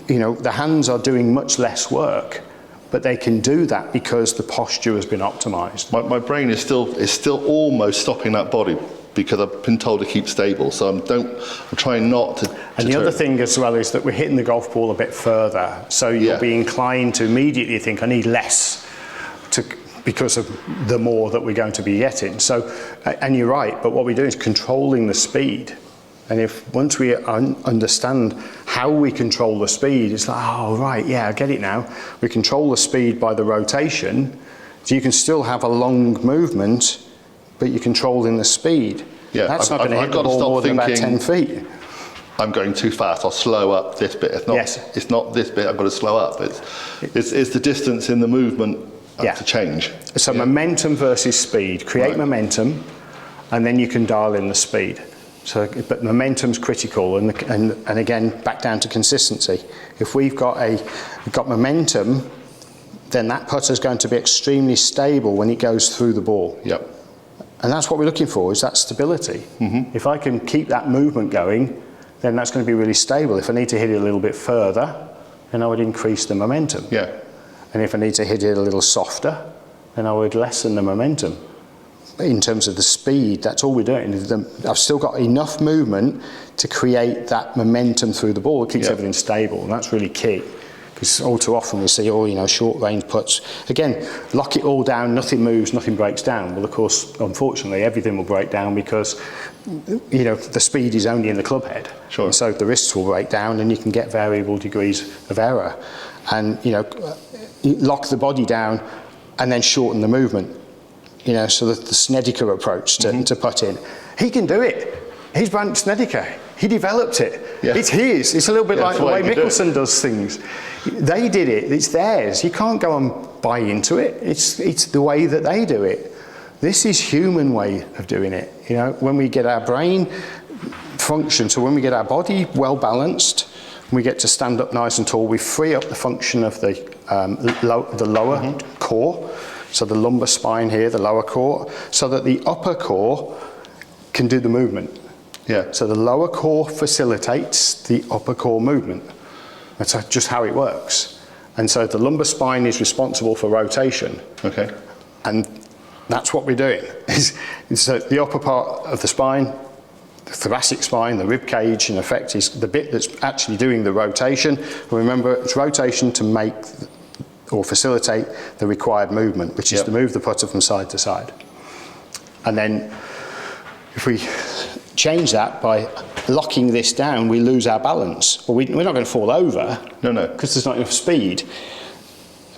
Speaker 2: you know, the hands are doing much less work, but they can do that because the posture has been optimized.
Speaker 1: My brain is still almost stopping that body because I've been told to keep stable. So I'm trying not to.
Speaker 2: And the other thing as well is that we're hitting the golf ball a bit further. So you'll be inclined to immediately think, I need less because of the more that we're going to be getting. So, and you're right, but what we're doing is controlling the speed. And if once we understand how we control the speed, it's like, oh, right, yeah, I get it now. We control the speed by the rotation, so you can still have a long movement, but you're controlling the speed.
Speaker 1: Yeah,
Speaker 2: that's not going to hit the ball more than about 10 feet.
Speaker 1: I'm going too fast, I'll slow up this bit. It's not this bit, I've got to slow up. It's the distance in the movement to change.
Speaker 2: So momentum versus speed. Create momentum, and then you can dial in the speed. So, but momentum's critical, and again, back down to consistency. If we've got momentum, then that putter's going to be extremely stable when it goes through the ball.
Speaker 1: Yep.
Speaker 2: And that's what we're looking for, is that stability. Mm-hmm. If I can keep that movement going, then that's going to be really stable. If I need to hit it a little bit further, then I would increase the momentum.
Speaker 1: Yeah.
Speaker 2: And if I need to hit it a little softer, then I would lessen the momentum. In terms of the speed, that's all we're doing. I've still got enough movement to create that momentum through the ball. It keeps everything stable, and that's really key. Because all too often we see, short range putts. Again, lock it all down, nothing moves, nothing breaks down. Well, of course, unfortunately, everything will break down because, the speed is only in the club head.
Speaker 1: Sure.
Speaker 2: And so the wrists will break down, and you can get variable degrees of error. And, lock the body down and then shorten the movement. So the Snedeker approach to put in. He can do it. His brand, Snedeker, he developed it.
Speaker 1: Yeah.
Speaker 2: It's his. It's a little bit like the way Mickelson does things. They did it. It's theirs. You can't go and buy into it. It's the way that they do it. This is human way of doing it. You know, when we get our brain function, so when we get our body well balanced, we get to stand up nice and tall, we free up the function of the lower core, so the lumbar spine here, the lower core, so that the upper core can do the movement.
Speaker 1: Yeah.
Speaker 2: So the lower core facilitates the upper core movement. That's just how it works. And so the lumbar spine is responsible for rotation.
Speaker 1: Okay.
Speaker 2: And that's what we're doing. So the upper part of the spine, the thoracic spine, the rib cage, in effect, is the bit that's actually doing the rotation. And remember, it's rotation to make or facilitate the required movement, which is to move the putter from side to side. And then if we change that by locking this down, we lose our balance. Well, we're not going to fall over.
Speaker 1: No, no.
Speaker 2: Because there's not enough speed.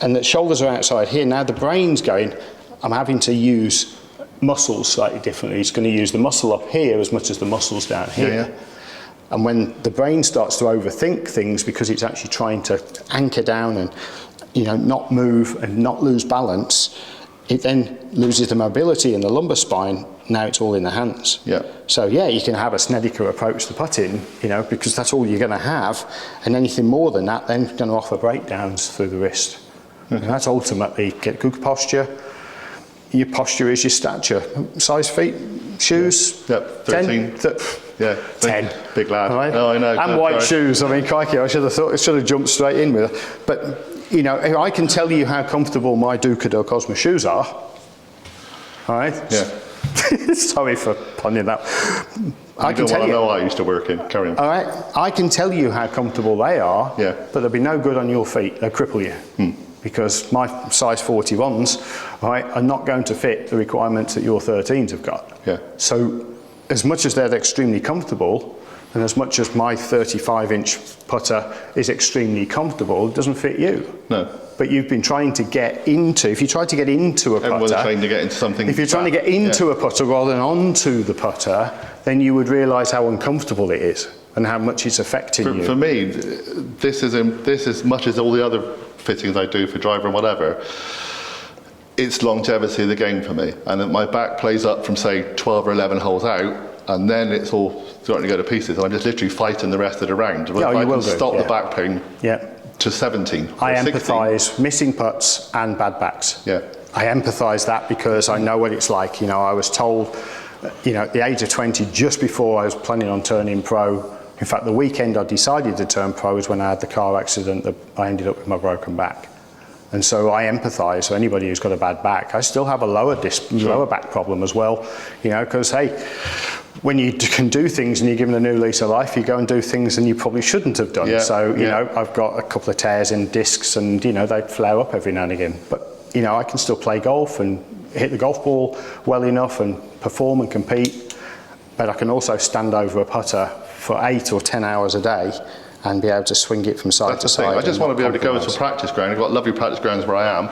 Speaker 2: And the shoulders are outside here. Now the brain's going, I'm having to use muscles slightly differently. It's going to use the muscle up here as much as the muscles down here.
Speaker 1: Yeah, yeah.
Speaker 2: And when the brain starts to overthink things because it's actually trying to anchor down and, you know, not move and not lose balance, it then loses the mobility in the lumbar spine. Now it's all in the hands.
Speaker 1: Yeah.
Speaker 2: So yeah, you can have a Snedeker approach to putting, you know, because that's all you're going to have, and anything more than that then going to offer breakdowns through the wrist. And that's ultimately get good posture. Your posture is your stature. Size feet, shoes.
Speaker 1: Yep. 13.
Speaker 2: 10.
Speaker 1: Big lad.
Speaker 2: Right?
Speaker 1: Oh, I know.
Speaker 2: And white shoes. I mean, crikey, I should have jumped straight in with it. But you know, I can tell you how comfortable my Ducador Cosmo shoes are. All right.
Speaker 1: Yeah.
Speaker 2: Sorry for punning that.
Speaker 1: I can tell you. Know I used to work in. Carry on.
Speaker 2: All right. I can tell you how comfortable they are.
Speaker 1: Yeah.
Speaker 2: But they'll be no good on your feet. They'll cripple you. Because my size 41s, right, are not going to fit the requirements that your 13s have got.
Speaker 1: Yeah.
Speaker 2: So, as much as they're extremely comfortable, and as much as my 35-inch putter is extremely comfortable, it doesn't fit you.
Speaker 1: No.
Speaker 2: But you've been trying to get into, if you try to get into a putter...
Speaker 1: Everyone's trying to get into something...
Speaker 2: If you're trying to get into a putter rather than onto the putter, then you would realise how uncomfortable it is and how much it's affecting you.
Speaker 1: For me, this is as much as all the other fittings I do for driver and whatever, it's longevity of the game for me. And if my back plays up from, say, 12 or 11 holes out, and then it's all starting to go to pieces, and I'm just literally fighting the rest of the round. But if I can stop the back pain to 17
Speaker 2: I
Speaker 1: or 16.
Speaker 2: empathise missing putts and bad backs.
Speaker 1: Yeah.
Speaker 2: I empathise that because I know what it's like. You know, I was told, you know, at the age of 20, just before I was planning on turning pro, in fact, the weekend I decided to turn pro was when I had the car accident that I ended up with my broken back. And so I empathise, so anybody who's got a bad back, I still have a lower back problem as well, you know, because, hey, when you can do things and you're given a new lease of life, you go and do things and you probably shouldn't have done. So, you know, I've got a couple of tears in discs and, you know, they flare up every now and again. But, you know, I can still play golf and hit the golf ball well enough and perform and compete. But I can also stand over a putter for 8 or 10 hours a day and be able to swing it from side to side.
Speaker 1: I just want to be able to go into a practice ground. I've got lovely practice grounds where I am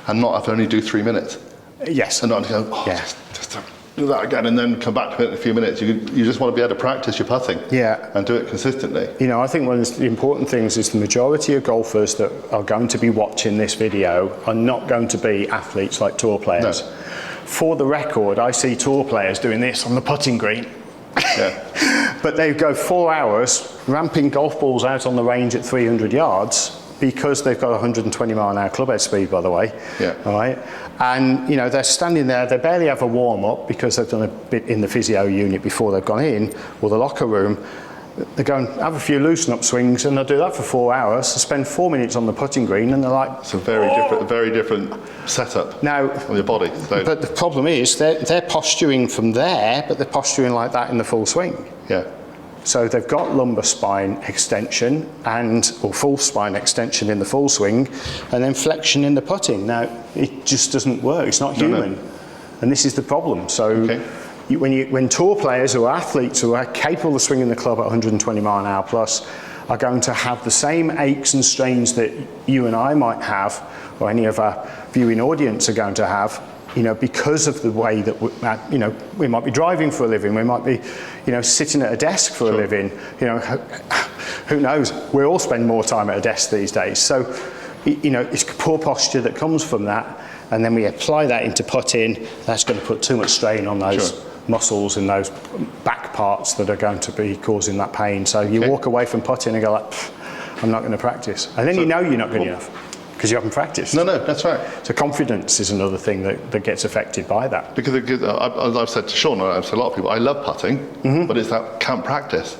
Speaker 1: and not have to only do 3 minutes.
Speaker 2: Yes.
Speaker 1: And not go, just do that again and then come back to it in a few minutes. You just want to be able to practice your putting and do it consistently.
Speaker 2: You know, I think one of the important things is the majority of golfers that are going to be watching this video are not going to be athletes like tour players. No. For the record, I see tour players doing this on the putting green. Yeah. But they go 4 hours ramping golf balls out on the range at 300 yards because they've got 120 mile an hour clubhead speed, by the way. Yeah. All right. And, you know, they're standing there, they barely have a warm-up because they've done a bit in the physio unit before they've gone in, or the locker room. They go and have a few loosen-up swings, and they'll do that for 4 hours. They spend 4 minutes on the putting green, and they're like...
Speaker 1: It's a very different setup
Speaker 2: now,
Speaker 1: on your body. So.
Speaker 2: But the problem is, they're posturing from there, but they're posturing like that in the full swing.
Speaker 1: Yeah.
Speaker 2: So they've got lumbar spine extension or full spine extension in the full swing, and then flexion in the putting. Now, it just doesn't work. It's not human. No. And this is the problem. So when tour players who are athletes who are capable of swinging the club at 120 mile an hour plus are going to have the same aches and strains that you and I might have, or any of our viewing audience are going to have, you know, because of the way that you know, we might be driving for a living, we might be, you know, sitting at a desk for a living, you know, who knows, we all spend more time at a desk these days. So, you know, it's poor posture that comes from that, and then we apply that into putting. That's going to put too much strain on those muscles and those back parts that are going to be causing that pain. So you walk away from putting and go like, I'm not going to practice. And then you know you're not good enough because you haven't practiced.
Speaker 1: No, that's right.
Speaker 2: So confidence is another thing that gets affected by that.
Speaker 1: Because I've said to Sean, I've said to a lot of people, I love putting, but it's that can't practice.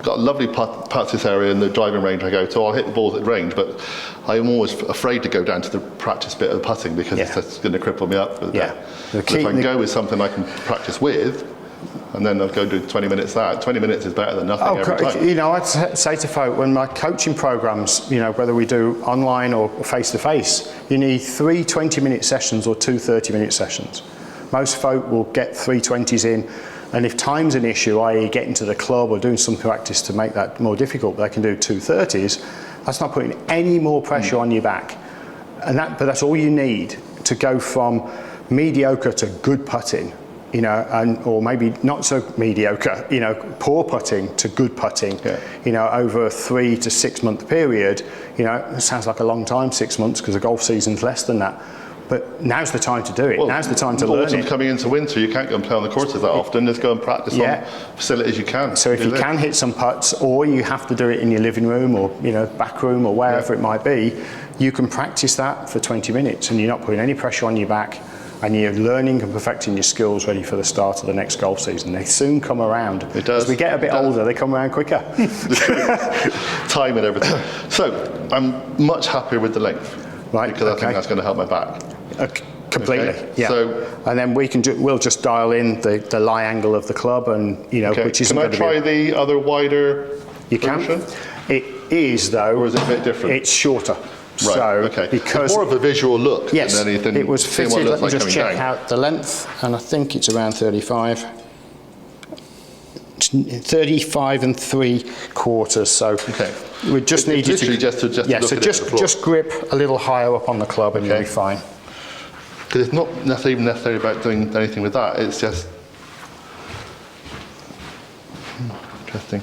Speaker 1: Got a lovely practice area in the driving range I go to. I'll hit the balls at range, but I'm always afraid to go down to the practice bit of the putting because it's just going to cripple me up. But if I can go with something I can practice with, and then I'll go do 20 minutes that. 20 minutes is better than nothing every time.
Speaker 2: You know, I'd say to folk, when my coaching programs, you know, whether we do online or face-to-face, you need 3 20-minute sessions or 2 30-minute sessions. Most folk will get 3 20s in. And if time's an issue, i.e. getting to the club or doing some practice to make that more difficult, they can do 2 30s, that's not putting any more pressure on your back. But that's all you need to go from mediocre to good putting, you know, or maybe not so mediocre, you know, poor putting to good putting, you know, over a 3 to 6 month period. You know, it sounds like a long time, 6 months, because the golf season's less than that. But now's the time to do it. Well, now's the time to learn it.
Speaker 1: Autumn's coming into winter, you can't go and play on the courses that often. Just go and practice on facilities you can.
Speaker 2: So if you can hit some putts, or you have to do it in your living room or, you know, back room or wherever it might be, you can practice that for 20 minutes and you're not putting any pressure on your back, and you're learning and perfecting your skills ready for the start of the next golf season. They soon come around.
Speaker 1: It does.
Speaker 2: As we get a bit older, they come around quicker.
Speaker 1: Time and everything. So I'm much happier with the length. Right. Because I think that's going to help my back.
Speaker 2: Completely, yeah.
Speaker 1: So,
Speaker 2: and then we'll just dial in the lie angle of the club, and you know, which isn't going to be.
Speaker 1: Can I try the other wider
Speaker 2: can.
Speaker 1: version?
Speaker 2: It is, though.
Speaker 1: Or is it a bit different?
Speaker 2: It's shorter.
Speaker 1: Right.
Speaker 2: So,
Speaker 1: because it's more of a visual look than anything.
Speaker 2: It was fitted. Let me just check
Speaker 1: down.
Speaker 2: out the length, and I think it's around 35. 35 3/4. So we just need you to
Speaker 1: just
Speaker 2: so just grip a little higher up on the club, and you'll be fine.
Speaker 1: Because it's not necessarily about doing anything with that. It's just interesting.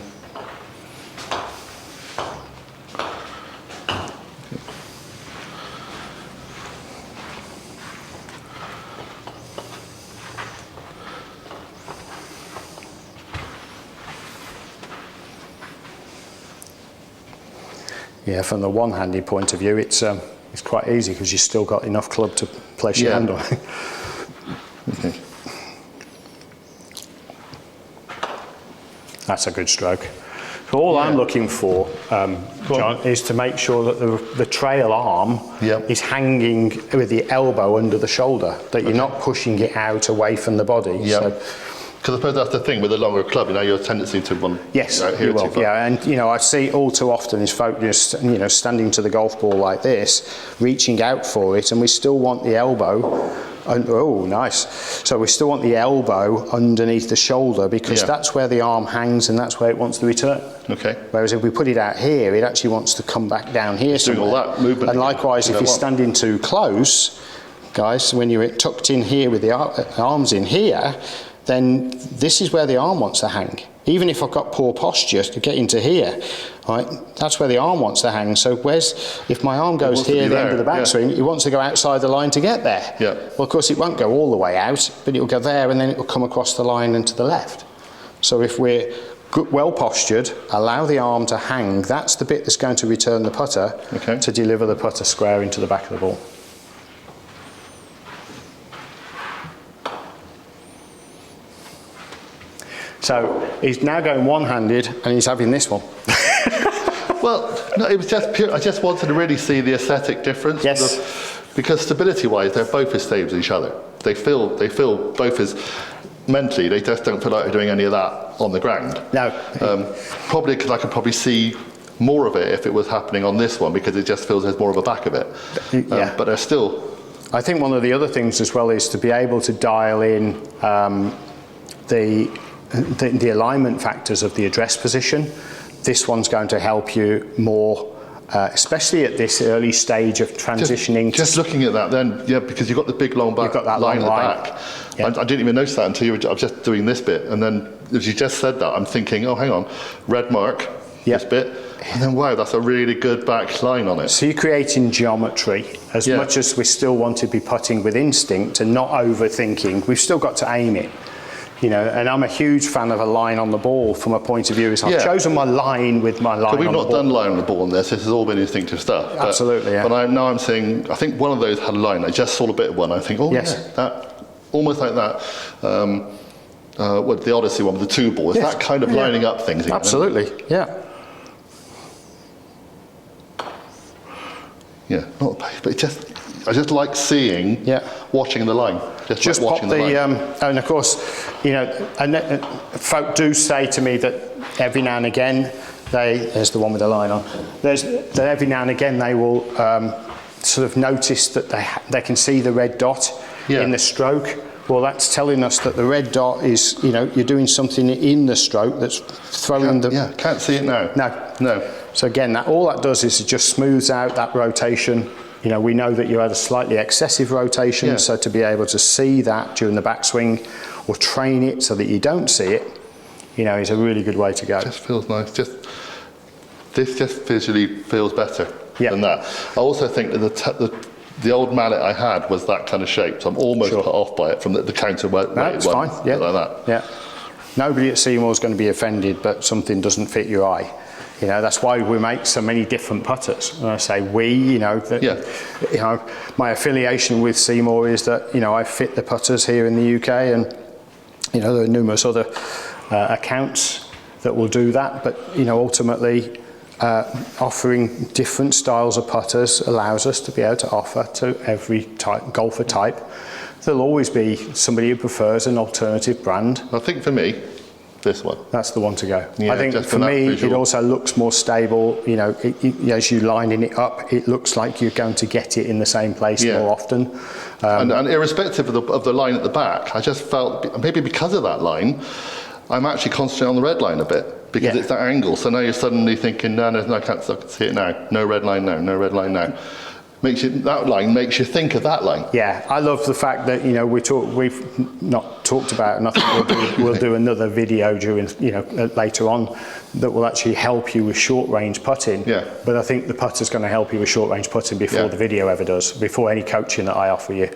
Speaker 2: Yeah, from the one-handed point of view, it's quite easy because you've still got enough club to place your hand on. That's a good stroke. So all I'm looking for, John, is to make sure that the trail arm is hanging with the elbow under the shoulder, that you're not pushing it out away from the body.
Speaker 1: Because I suppose that's the thing with a longer club, you know, your tendency to want
Speaker 2: out here too far. And you know, I see all too often is folk just, you know, standing to the golf ball like this, reaching out for it, and we still want the elbow. Oh, nice. So we still want the elbow underneath the shoulder, because that's where the arm hangs and that's where it wants to return. Okay. Whereas if we put it out here, it actually wants to come back down here somewhere. Doing all that movement. And likewise, if you're standing too close, guys, when you're tucked in here with the arms in here, then this is where the arm wants to hang. Even if I've got poor posture to get into here, right, that's where the arm wants to hang. So if my arm goes here, the end of the backswing, it wants to go outside the line to get there. Well, of course, it won't go all the way out, but it'll go there and then it'll come across the line and to the left. So if we're well postured, allow the arm to hang, that's the bit that's going to return the putter to deliver the putter square into the back of the ball. So he's now going one-handed and he's having this one.
Speaker 1: Well, no, it was just pure. I just wanted to really see the aesthetic difference. Because stability-wise, they're both as stable as each other. They feel both as mentally. They just don't feel like they're doing any of that on the ground. No. Probably because I could probably see more of it if it was happening on this one, because it just feels there's more of a back of it. But they're still.
Speaker 2: I think one of the other things as well is to be able to dial in the alignment factors of the address position. This one's going to help you more especially at this early stage of transitioning.
Speaker 1: Just looking at that then, yeah, because you've got the big long back,
Speaker 2: You've got that
Speaker 1: line
Speaker 2: long
Speaker 1: at the back.
Speaker 2: Yeah.
Speaker 1: I didn't even notice that until I was just doing this bit. And then as you just said that, I'm thinking, oh, hang on, red mark, this bit. And then, wow, that's a really good back line on it.
Speaker 2: So you're creating geometry. As much as we still want to be putting with instinct and not overthinking, we've still got to aim it. You know, and I'm a huge fan of a line on the ball from a point of view is I've chosen my line with my line on the ball.
Speaker 1: We've not done line on the ball on this. This has all been instinctive stuff.
Speaker 2: Absolutely, yeah.
Speaker 1: But now I'm seeing, I think one of those had a line. I just saw a bit of one. I think, oh, yeah, that, almost like that. What the Odyssey one with the 2 ball. It's that kind of lining up things.
Speaker 2: Absolutely, yeah.
Speaker 1: Yeah, not but I just like seeing, watching the line. Just like watching the line.
Speaker 2: And of course, you know, folk do say to me that every now and again, there's the one with the line on, that every now and again they will sort of notice that they can see the red dot in the stroke. Well, that's telling us that the red dot is, you know, you're doing something in the stroke that's throwing the...
Speaker 1: Yeah, can't see it now. No.
Speaker 2: So again, all that does is it just smooths out that rotation. You know, we know that you had a slightly excessive rotation, so to be able to see that during the backswing or train it so that you don't see it, you know, is a really good way to go.
Speaker 1: It just feels nice. This just visually feels better than that. I also think that the old mallet I had was that kind of shape, so I'm almost put off by it from the counter-weighted one.
Speaker 2: That's fine,
Speaker 1: like that.
Speaker 2: Yeah. Nobody at Seemore is going to be offended, but something doesn't fit your eye. You know, that's why we make so many different putters. And I say we, you know, you know, my affiliation with Seemore is that, you know, I fit the putters here in the UK, and, you know, there are numerous other accounts that will do that. But, you know, ultimately, offering different styles of putters allows us to be able to offer to every golfer type. There'll always be somebody who prefers an alternative brand.
Speaker 1: I think for me, this one.
Speaker 2: That's the one to go.
Speaker 1: Yeah,
Speaker 2: I think for me, it also looks more stable. You know, as you're lining it up, it looks like you're going to get it in the same place more often.
Speaker 1: And irrespective of the line at the back, I just felt, maybe because of that line, I'm actually concentrating on the red line a bit, because it's that angle. So now you're suddenly thinking, no, I can't see it now. No red line now, no red line now. That line makes you think of that line.
Speaker 2: Yeah, I love the fact that, you know, we've not talked about, and I think we'll do another video during, you know, later on that will actually help you with short range putting.
Speaker 1: Yeah.
Speaker 2: But I think the putter's going to help you with short range putting before the video ever does, before any coaching that I offer you,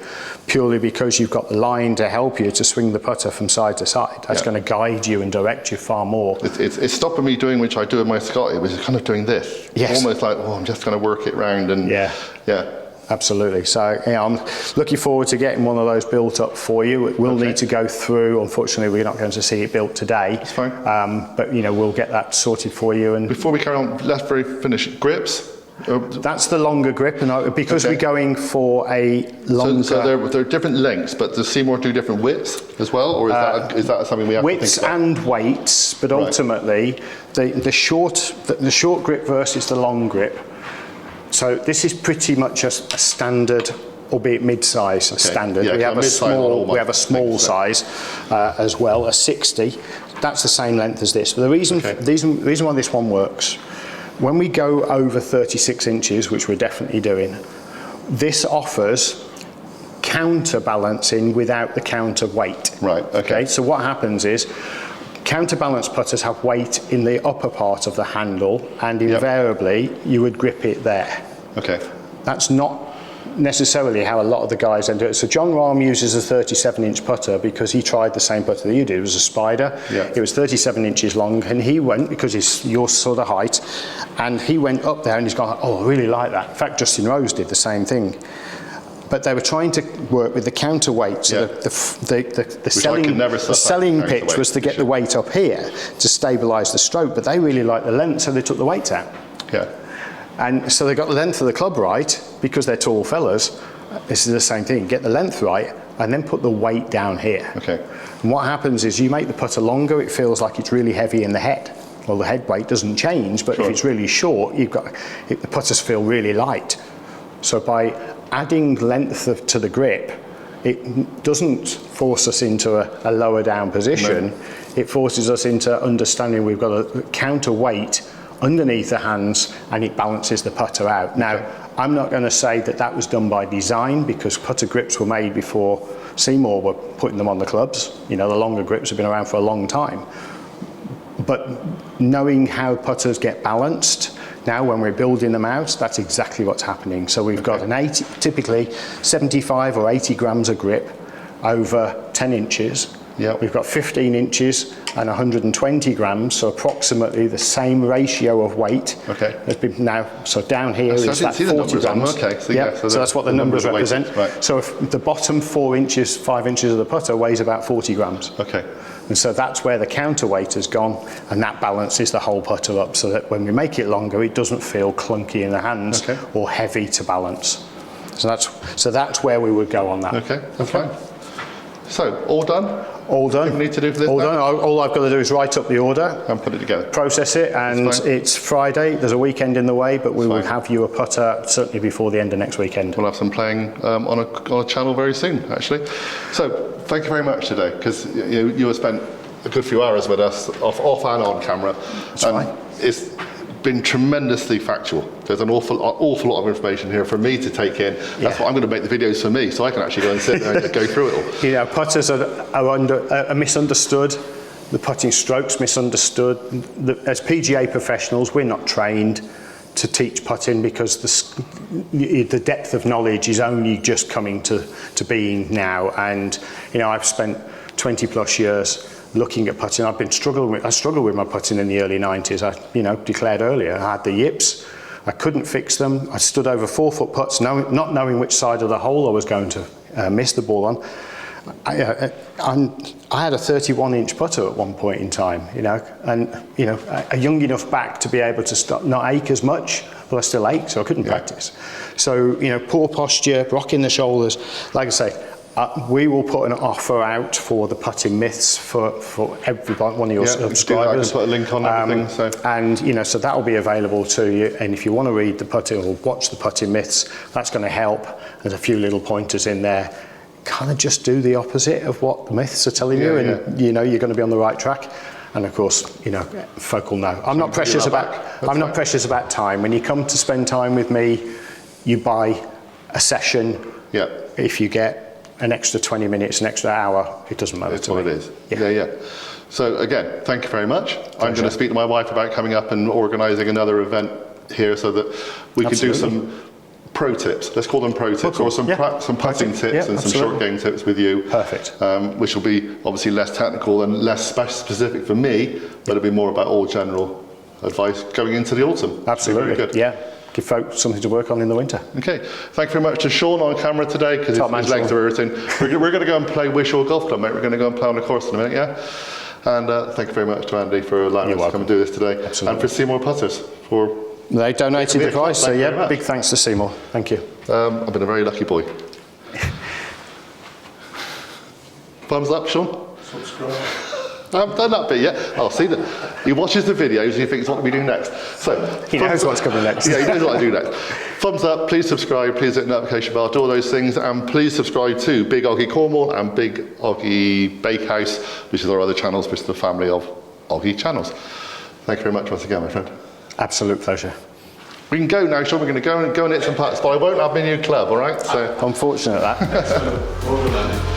Speaker 2: purely because you've got the line to help you to swing the putter from side to side. That's going to guide you and direct you far more.
Speaker 1: It's stopping me doing, which I do in my Scotty, which is kind of doing this.
Speaker 2: Yes.
Speaker 1: Almost like, oh, I'm just going to work it round and
Speaker 2: Absolutely. So I'm looking forward to getting one of those built up for you. It will need to go through. Unfortunately, we're not going to see it built today.
Speaker 1: That's fine.
Speaker 2: But, you know, we'll get that sorted for you. And
Speaker 1: before we carry on, let's finish grips.
Speaker 2: That's the longer grip, and because we're going for a longer...
Speaker 1: So they're different lengths, but does Seemore do different widths as well, or is that something we have to think about?
Speaker 2: Widths and weights, but ultimately the short grip versus the long grip. So this is pretty much a standard, albeit mid-size standard.
Speaker 1: Yeah,
Speaker 2: we have a small size as well, a 60. That's the same length as this. But the reason why this one works, when we go over 36 inches, which we're definitely doing, this offers counterbalancing without the counterweight.
Speaker 1: Right, okay.
Speaker 2: So what happens is, counterbalance putters have weight in the upper part of the handle, and invariably you would grip it there.
Speaker 1: Okay.
Speaker 2: That's not necessarily how a lot of the guys then do it. So John Rahm uses a 37-inch putter because he tried the same putter that you did. It was a Spider.
Speaker 1: Yeah.
Speaker 2: It was 37 inches long, and he went, because he's your sort of height, and he went up there and he's gone, oh, I really like that. In fact, Justin Rose did the same thing. But they were trying to work with the counterweight. So the selling pitch was to get the weight up here to stabilise the stroke, but they really liked the length, so they took the weight out.
Speaker 1: Yeah.
Speaker 2: And so they got the length of the club right, because they're tall fellas. This is the same thing. Get the length right, and then put the weight down here.
Speaker 1: Okay.
Speaker 2: And what happens is you make the putter longer, it feels like it's really heavy in the head. Well, the head weight doesn't change, but if it's really short, the putters feel really light. So by adding length to the grip, it doesn't force us into a lower down position. No. It forces us into understanding we've got a counterweight underneath the hands, and it balances the putter out. Now, I'm not going to say that that was done by design, because putter grips were made before Seemore were putting them on the clubs. You know, the longer grips have been around for a long time. But knowing how putters get balanced, now when we're building them out, that's exactly what's happening. So we've got typically 75 or 80 grams of grip over 10 inches.
Speaker 1: Yep.
Speaker 2: We've got 15 inches and 120 grams, so approximately the same ratio of weight.
Speaker 1: Okay.
Speaker 2: Has been now, so down here is that 40 grams.
Speaker 1: Okay. So,
Speaker 2: yeah, so that's what the numbers represent.
Speaker 1: Right.
Speaker 2: So if the bottom 5 inches of the putter weighs about 40 grams.
Speaker 1: Okay.
Speaker 2: And so that's where the counterweight has gone, and that balances the whole putter up, so that when we make it longer, it doesn't feel clunky in the hands or heavy to balance. So that's where we would go on that.
Speaker 1: Okay, that's fine. So, all done?
Speaker 2: All done.
Speaker 1: What do we need to do for this?
Speaker 2: All done. All I've got to do is write up the order
Speaker 1: and put it together.
Speaker 2: Process it, and it's Friday. There's a weekend in the way, but we will have you a putter certainly before the end of next weekend.
Speaker 1: We'll have some playing on a channel very soon, actually. So, thank you very much today, because you have spent a good few hours with us, off and on camera.
Speaker 2: That's right.
Speaker 1: It's been tremendously factual. There's an awful lot of information here for me to take in. That's what I'm going to make the videos for me, so I can actually go and sit there and go through it all.
Speaker 2: You know, putters are misunderstood. The putting strokes misunderstood. As PGA professionals, we're not trained to teach putting, because the depth of knowledge is only just coming to being now. And you know, I've spent 20 plus years looking at putting. I struggled with my putting in the early 90s. I declared earlier, I had the yips. I couldn't fix them. I stood over 4-foot putts, not knowing which side of the hole I was going to miss the ball on. I had a 31-inch putter at one point in time, and a young enough back to be able to not ache as much, but I still ache, so I couldn't practice. So poor posture, rocking the shoulders. Like I say, we will put an offer out for the putting myths for every one of your subscribers.
Speaker 1: I can put a link on everything.
Speaker 2: And so that will be available to you. And if you want to read the putting or watch the putting myths, that's going to help. There's a few little pointers in there. Kind of just do the opposite of what the myths are telling you, and you're going to be on the right track. And of course, folk will know. I'm not precious about time. When you come to spend time with me, you buy a session.
Speaker 1: Yeah.
Speaker 2: If you get an extra 20 minutes, an extra hour, it doesn't matter to me.
Speaker 1: It's what it is. Yeah. So again, thank you very much. Pleasure. I'm going to speak to my wife about coming up and organising another event here, so that we can do some pro tips. Let's call them pro tips, or some putting tips and some short game tips with you.
Speaker 2: Perfect.
Speaker 1: Which will be obviously less technical and less specific for me, but it'll be more about all general advice going into the autumn.
Speaker 2: Absolutely.
Speaker 1: Very good.
Speaker 2: Yeah. Give folks something to work on in the winter.
Speaker 1: Okay, thank you very much to Sean on camera today, because his legs are hurting. We're going to go and play Wishaw Golf Club, mate. We're going to go and play on the course in a minute, yeah? And thank you very much to Andy for allowing us to come and do this today.
Speaker 2: Absolutely.
Speaker 1: And for Seemore Putters for...
Speaker 2: They donated the prize, so yeah, big thanks to Seemore. Thank you.
Speaker 1: I've been a very lucky boy. Thumbs up, Sean?
Speaker 3: Subscribe.
Speaker 1: I haven't done that bit yet. I'll see that. He watches the videos and he thinks what we do next. So
Speaker 2: he knows what's coming next.
Speaker 1: Yeah, he knows what I do next. Thumbs up, please subscribe, please hit the notification bell, do all those things, and please subscribe to Big OGGIE Cornwall and Big OGGIE Bakehouse, which is our other channels, which is the family of OGGIE channels. Thank you very much once again, my friend.
Speaker 2: Absolute pleasure.
Speaker 1: We can go now, Sean. We're going to go and hit some putts, but I won't have my new club, all right? So
Speaker 2: unfortunate that.